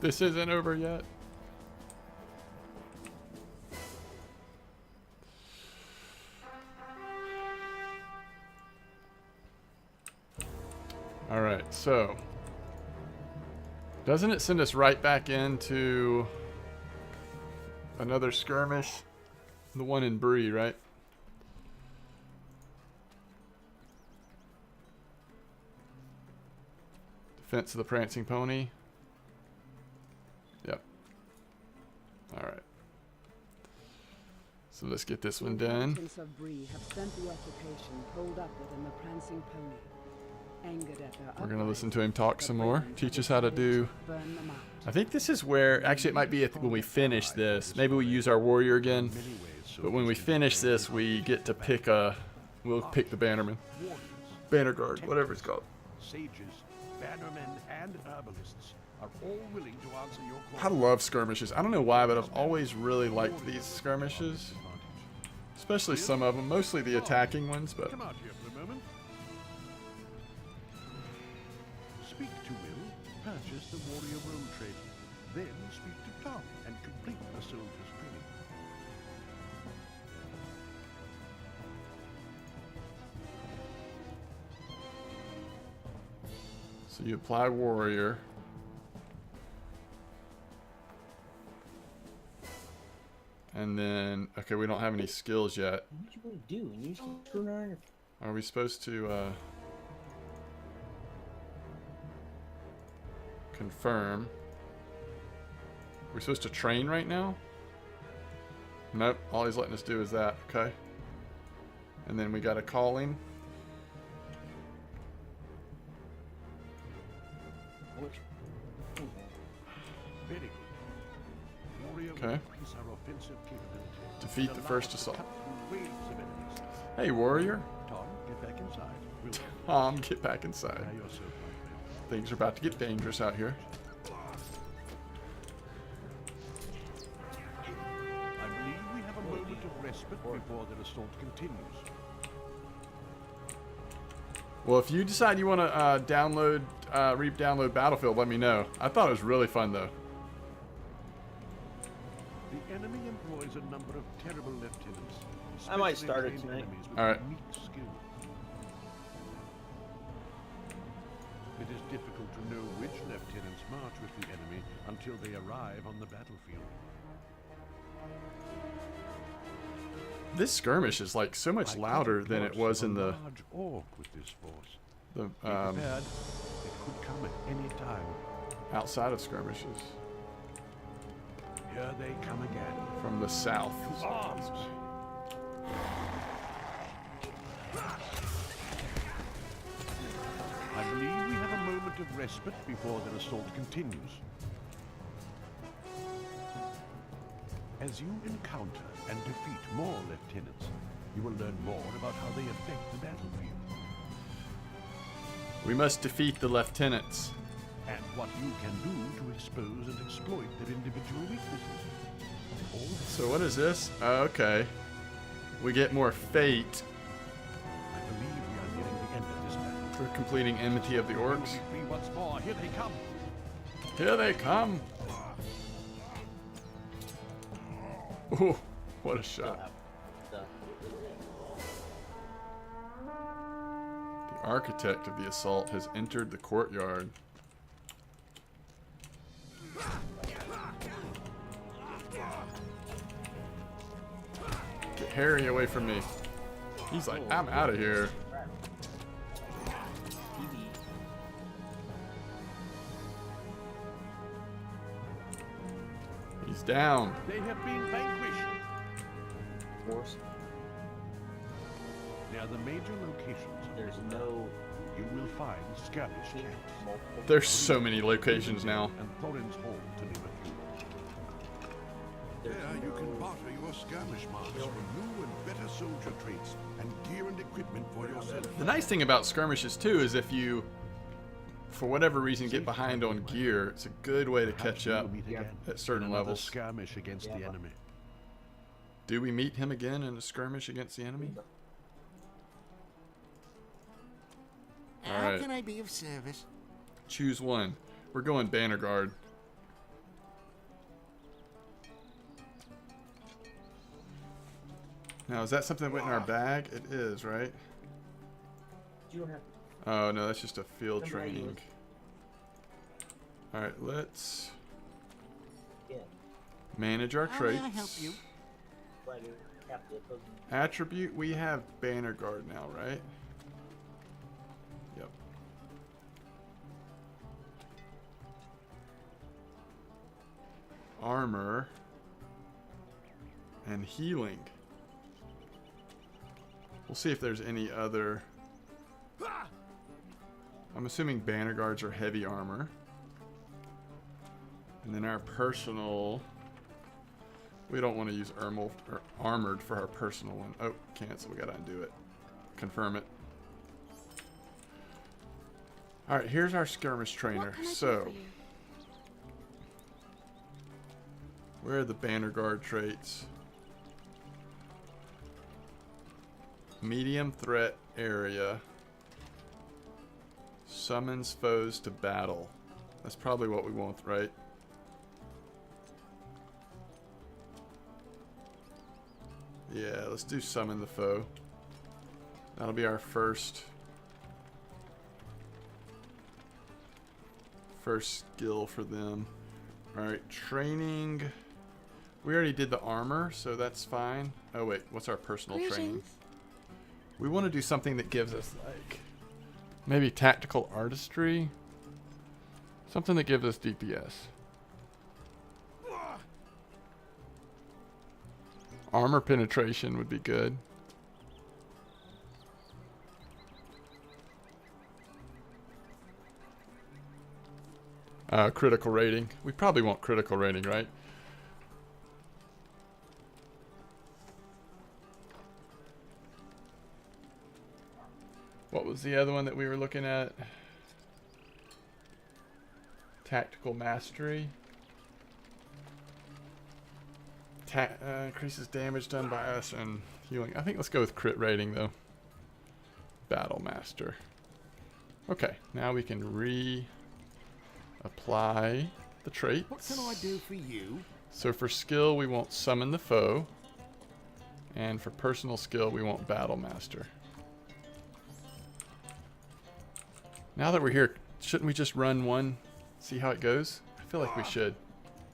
This isn't over yet. All right, so doesn't it send us right back into another skirmish? The one in Bree, right? Defense of the Prancing Pony. Yep. So let's get this one The done. inhabitants of Bree have spent the occupation holed up within the prancing pony. Angered at their We're gonna listen uprising, to him talk the some more. brigands Teach have us how to decided do. burn them out. I think this is where, actually it might be when we finish this. Maybe we use our warrior again. But when we finish this, we get to pick we'll pick the bannerman. Banner guard, whatever it's called. Sages, bannermen, and herbalists are all willing to answer your I call. love skirmishes. I don't know why, but I've always really liked these skirmishes. Especially some of them, mostly the attacking ones, but Come out here for a moment. Speak to Will, purchase the warrior road trade. Then speak to Tom and complete the soldier's training. so you apply warrior. And then, okay, we don't have any skills yet. What you gonna do? And you keep screwing around your Are we supposed to confirm? We're supposed to train right now? Nope, all he's letting us do is that, okay. And then we got a calling. Very good. Warrior will Okay. increase our offensive capability. Defeat and the allow first us to assault. cut through waves of enemies. Hey, warrior. Tom, get back inside. We'll Tom, get back inside. prepare yourself, my friend. Things are about to get dangerous out here. I believe we have a moment of respite before the assault continues. Well, if you decide you want to re-download Battlefield, let me know. I thought it was really fun, though. The enemy employs a number of terrible lieutenants. I might specially start it trained tonight. enemies with All right. unique skill. It is difficult to know which lieutenants march with the enemy until they arrive on the battlefield. This skirmish is like so much louder than it was in the large orc with this force. the Be prepared. It could come at any time. outside of skirmishes Here they come again. from the south. Arms! I believe we have a moment of respite before the assault continues. As you encounter and defeat more lieutenants, you will learn more about how they affect the battlefield We must defeat the lieutenants. and what you can do to expose and exploit their individual weaknesses. All this, So what is this? Okay. We get more fate I believe we are nearing the end of this battle. for completing Enmity of the We will Orcs. be free once more. Here they come. Here they come. Ooh, what a shot. The architect of the assault has entered the courtyard. Get Harry away from me. He's like, I'm out of here. He's down. They have been vanquished. force. Near the major locations of There's the no you will find skirmish camps. multiple. There's so many locations now. And Thorin's Hall, to name a few. There you can barter your skirmish marks for new and better soldier traits and gear and equipment for yourself. The nice thing about skirmishes too is if you, for whatever reason, get behind on gear, it's a good way to catch Perhaps we up will meet again at certain in another levels. skirmish against the enemy. Do we meet him again in a skirmish against the enemy? How Alright. can I be of service? Choose one. We're going Banner Guard. Now, is that something that went in our bag? It is, right? You don't have Oh, no, that's just a field Come on, training. Alright, let's yeah. manage our How traits. may I help you? Like captive of Attribute, we have Banner Guard now, right? Yep. Armor and healing. We'll see if there's any other. I'm assuming banner guards are heavy armor. And then our personal. We don't want to use armored for our personal one. Oh, cancel. We gotta undo it. Confirm it. Alright, here's our skirmish trainer. What can I do So, for you? where are the banner guard traits? Medium threat area. Summons foes to battle. That's probably what we want, right? Yeah, let's do summon the foe. That'll be our first skill for them. Alright, training. We already did the armor, so that's fine. Oh wait, what's our personal training? Greetings. We want to do something that gives us like maybe tactical artistry. Something that gives us DPS. Armor penetration would be good. Critical rating. We probably want critical rating, right? What was the other one that we were looking at? Tactical mastery. Increases damage done by us and healing. I think let's go with crit rating though. Battle master. Okay, now we can apply the traits. What can I do for you? So for skill we want summon the foe. And for personal skill we want battle master. Now that we're here, shouldn't we just run one, see how it goes? I feel like we should.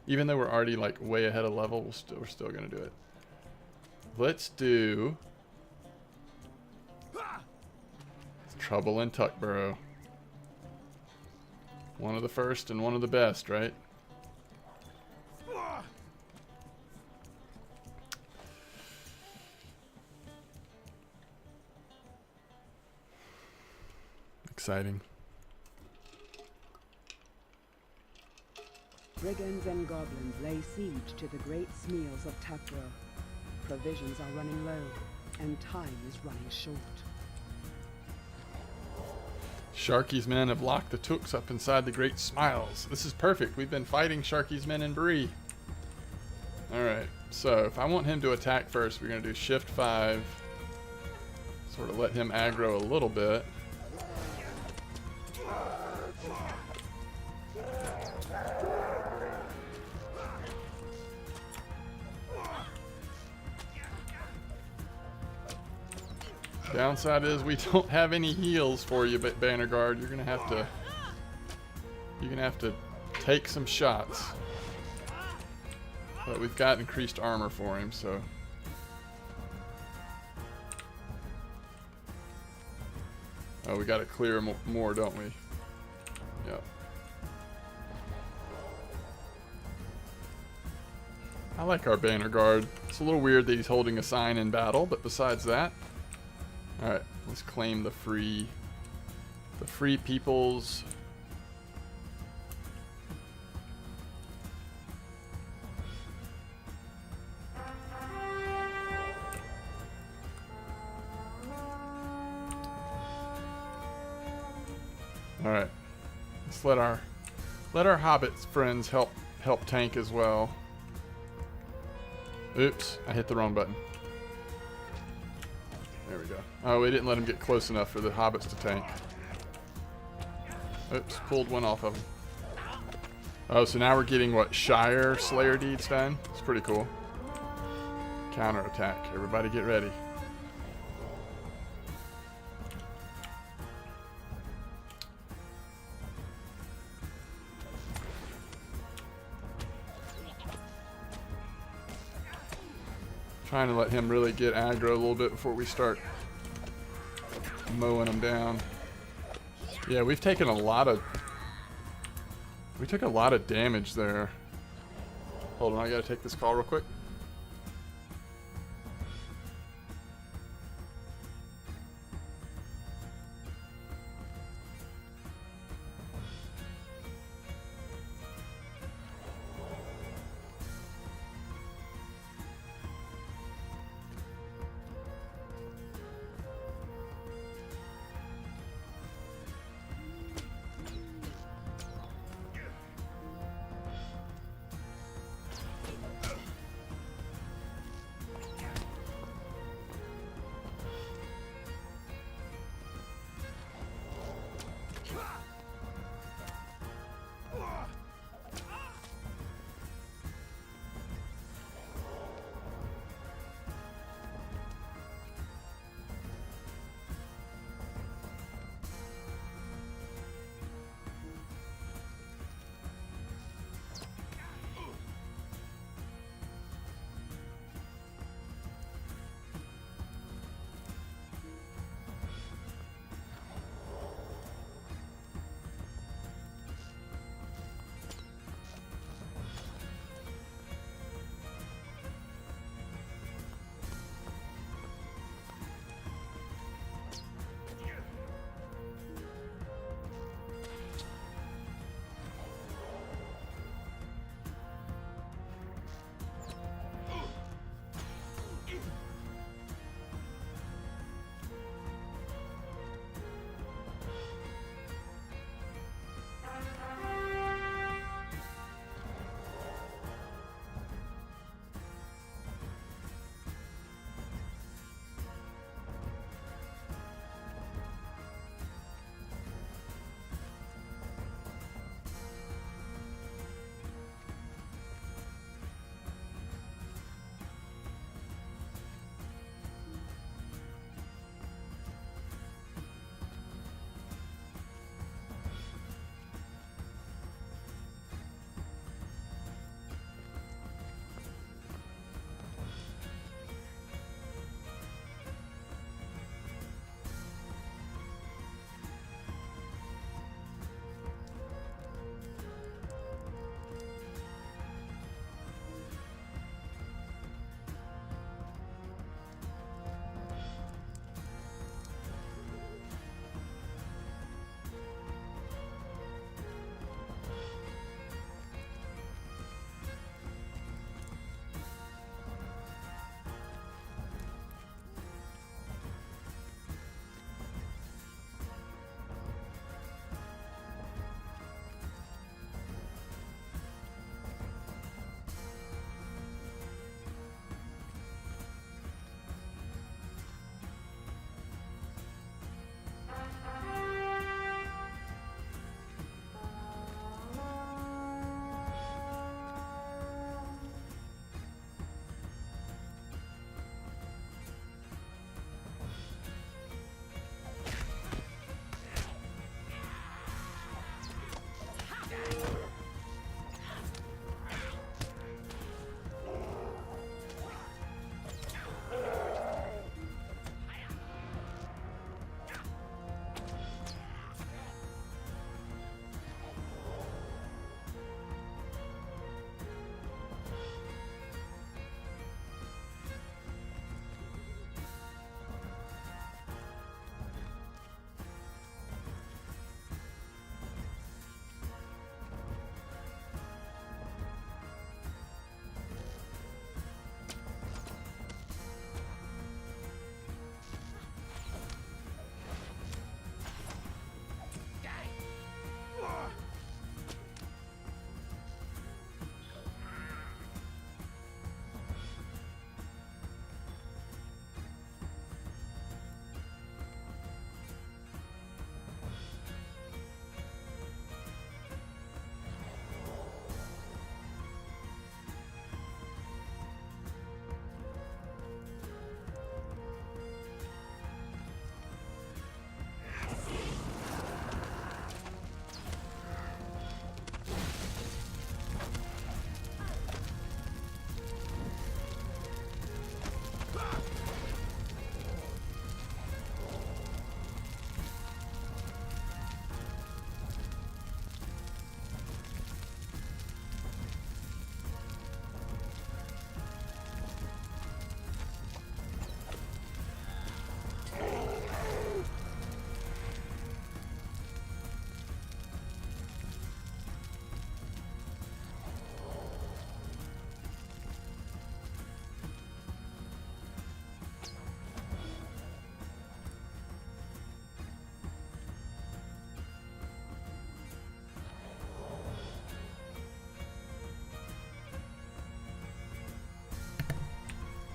Even though we're already like way ahead of level, we're still gonna do it. Let's do Trouble in Tuckborough. One of the first and one of the best, right? Exciting. Brigands and goblins lay siege to the great smeals of Tuckborough. Provisions are running low, and time is running short. Sharky's men have locked the Tooks up inside the Great Smiles. This is perfect. We've been fighting Sharky's men in Bree. Alright, so if I want him to attack first, we're going to do Shift 5. Sort of let him aggro a little bit. Downside is we don't have any heals for you, but Banner Guard, you're gonna have to take some shots. But we've got increased armor for him, so. Oh, we gotta clear more, don't we? Yep. I like our Banner Guard. It's a little weird that he's holding a sign in battle, but besides that. Alright, let's claim the free peoples. Alright. Let's let our hobbit friends help tank as well. Oops, I hit the wrong button. There we go. Oh, we didn't let him get close enough for the hobbits to tank. Oops, pulled one off of him. Oh, so now we're getting what? Shire Slayer deeds done? It's pretty cool. Counterattack. Everybody get ready. Trying to let him really get aggro a little bit before we start mowing him down. Yeah, we took a lot of damage there. Hold on, I gotta take this call real quick.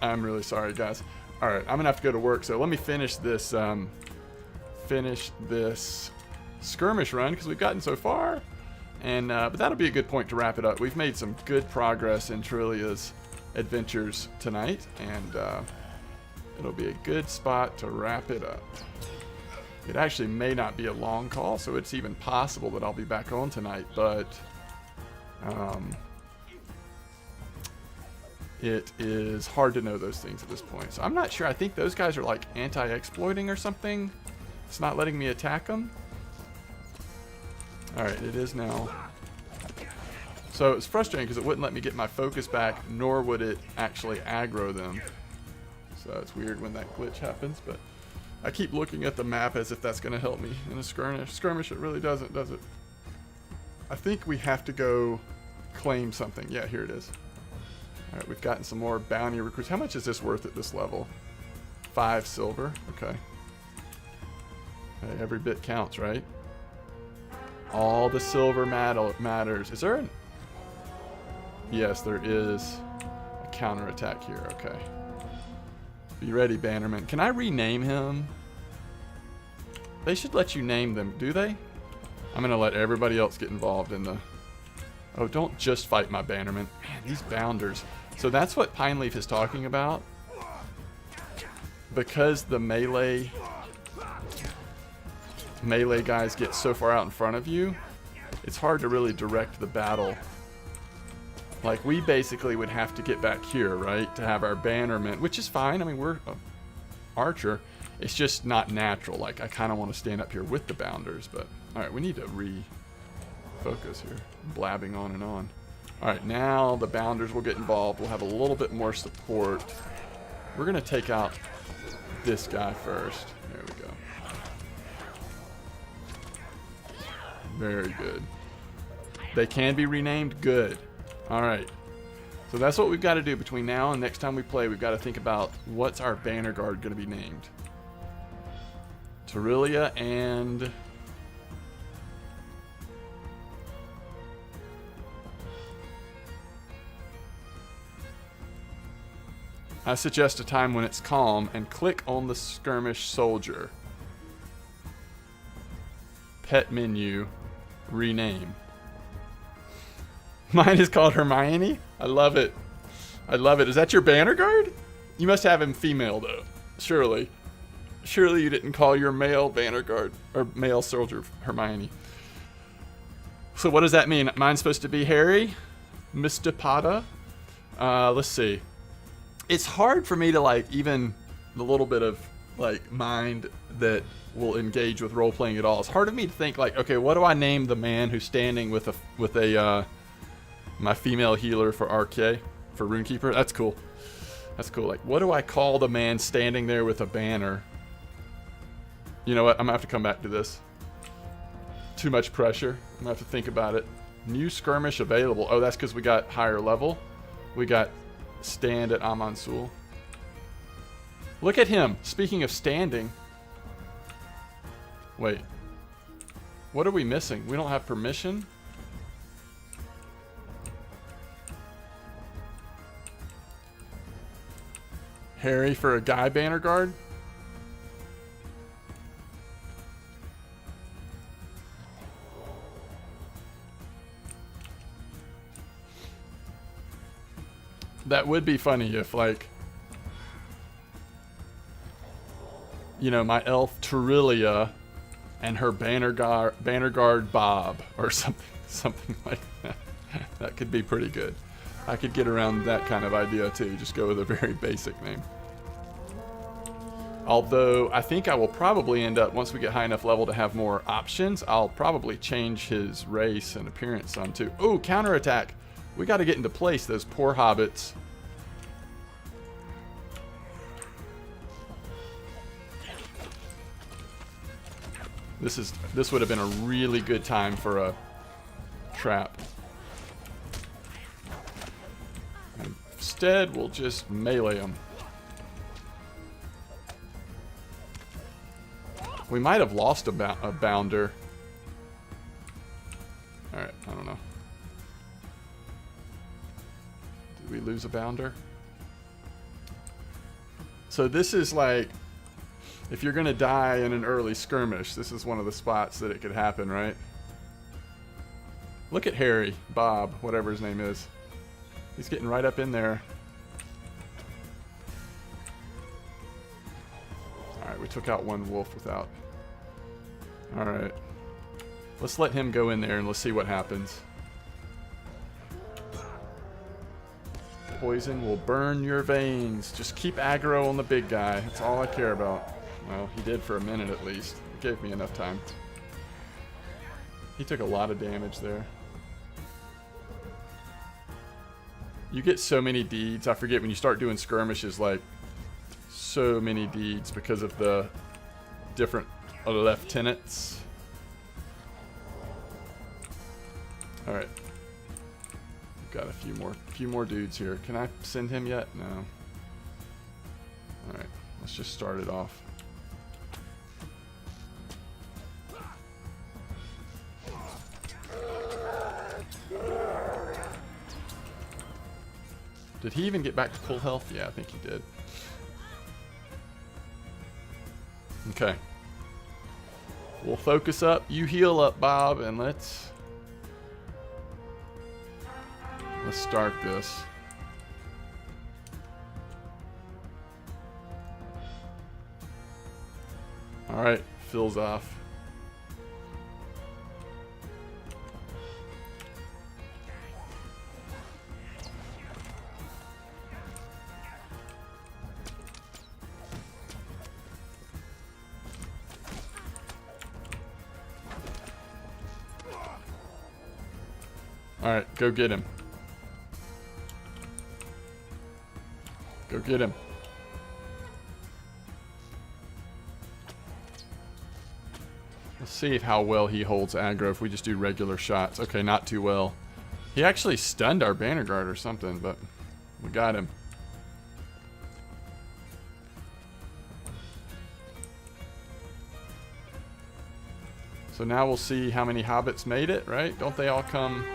I'm really sorry, guys. All right, I'm gonna have to go to work, so let me finish this skirmish run because we've gotten so far, and but that'll be a good point to wrap it up. We've made some good progress in Tiryllia's adventures tonight, and it'll be a good spot to wrap it up. It actually may not be a long call, so it's even possible that I'll be back on tonight, but it is hard to know those things at this point. So I'm not sure. I think those guys are like anti-exploiting or something. It's not letting me attack them. Alright, it is now. So it's frustrating because it wouldn't let me get my focus back, nor would it actually aggro them. So it's weird when that glitch happens, but I keep looking at the map as if that's going to help me in a skirmish. It really doesn't, does it? I think we have to go claim something. Yeah, here it is. Alright, we've gotten some more bounty recruits. How much is this worth at this level? 5 silver. Okay. Hey, every bit counts, right? All the silver matters. Is there an... Yes, there is a counterattack here. Okay. Be ready, Bannerman. Can I rename him? They should let you name them, do they? I'm going to let everybody else get involved in the... Oh, don't just fight my Bannerman. Man, these bounders. So that's what Pine Leaf is talking about. Because the melee guys get so far out in front of you, it's hard to really direct the battle. Like, we basically would have to get back here, right? To have our Bannerman, which is fine. I mean, we're an archer. It's just not natural. Like, I kind of want to stand up here with the bounders, but... Alright, we need to refocus here. Blabbing on and on. Alright, now the bounders will get involved. We'll have a little bit more support. We're going to take out this guy first. There we go. Very good. They can be renamed. Good. Alright. So that's what we've got to do between now and next time we play. We've got to think about what's our banner guard going to be named. Tiryllia and... I suggest a time when it's calm and click on the skirmish soldier. Pet menu. Rename. Mine is called Hermione. I love it. I love it. Is that your banner guard? You must have him female though. Surely. Surely you didn't call your male banner guard or male soldier Hermione. So what does that mean? Mine's supposed to be Harry? Mr. Potter? Let's see. It's hard for me to like even the little bit of like mind that will engage with role playing at all. It's hard for me to think like, okay, what do I name the man who's standing with a my female healer for RK for Runekeeper? That's cool. That's cool. Like, what do I call the man standing there with a banner? You know what? I'm gonna have to come back to this. Too much pressure. I'm gonna have to think about it. New skirmish available. Oh, that's because we got higher level. We got stand at Amansul. Look at him. Speaking of standing. Wait. What are we missing? We don't have permission? Harry for a guy banner guard? That would be funny if, like, you know, my elf Tiryllia and her banner guard Bob or something like that. That could be pretty good. I could get around that kind of idea too. Just go with a very basic name. Although I think I will probably end up, once we get high enough level to have more options, I'll probably change his race and appearance some too. Ooh, counterattack. We got to get into place, those poor hobbits. This would have been a really good time for a trap. Instead, we'll just melee them. We might have lost a bounder. Alright, I don't know. Did we lose a bounder? So this is like, if you're going to die in an early skirmish, this is one of the spots that it could happen, right? Look at Harry, Bob, whatever his name is. He's getting right up in there. Alright, we took out one wolf without... Alright. Let's let him go in there and let's see what happens. Poison will burn your veins. Just keep aggro on the big guy. That's all I care about. Well, he did for a minute at least. It gave me enough time. He took a lot of damage there. You get so many deeds. I forget when you start doing skirmishes, like, so many deeds because of the different lieutenants. Alright. We've got a few more dudes here. Can I send him yet? No. Alright, let's just start it off. Did he even get back to full health? Yeah, I think he did. Okay. We'll focus up. You heal up, Bob, and let's start this. Alright, fills off. Alright, go get him. Go get him. Let's see how well he holds aggro if we just do regular shots. Okay, not too well. He actually stunned our banner guard or something, but we got him. So now we'll see how many hobbits made it, right? Don't they all come...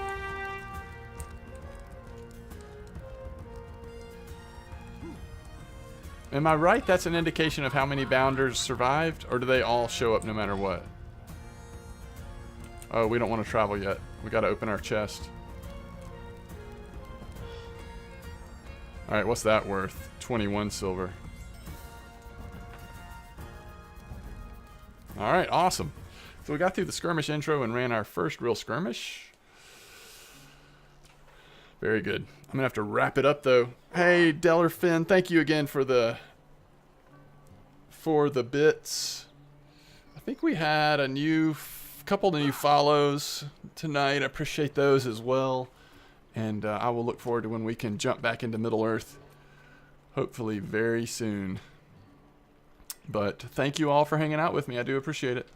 Am I right? That's an indication of how many bounders survived? Or do they all show up no matter what? Oh, we don't want to travel yet. We got to open our chest. Alright, what's that worth? 21 silver. Alright, awesome. So we got through the skirmish intro and ran our first real skirmish. Very good. I'm gonna have to wrap it up though. Hey, Dellerfin, thank you again for the bits. I think we had a couple of new follows tonight. I appreciate those as well. And I will look forward to when we can jump back into Middle Earth. Hopefully very soon. But thank you all for hanging out with me. I do appreciate it.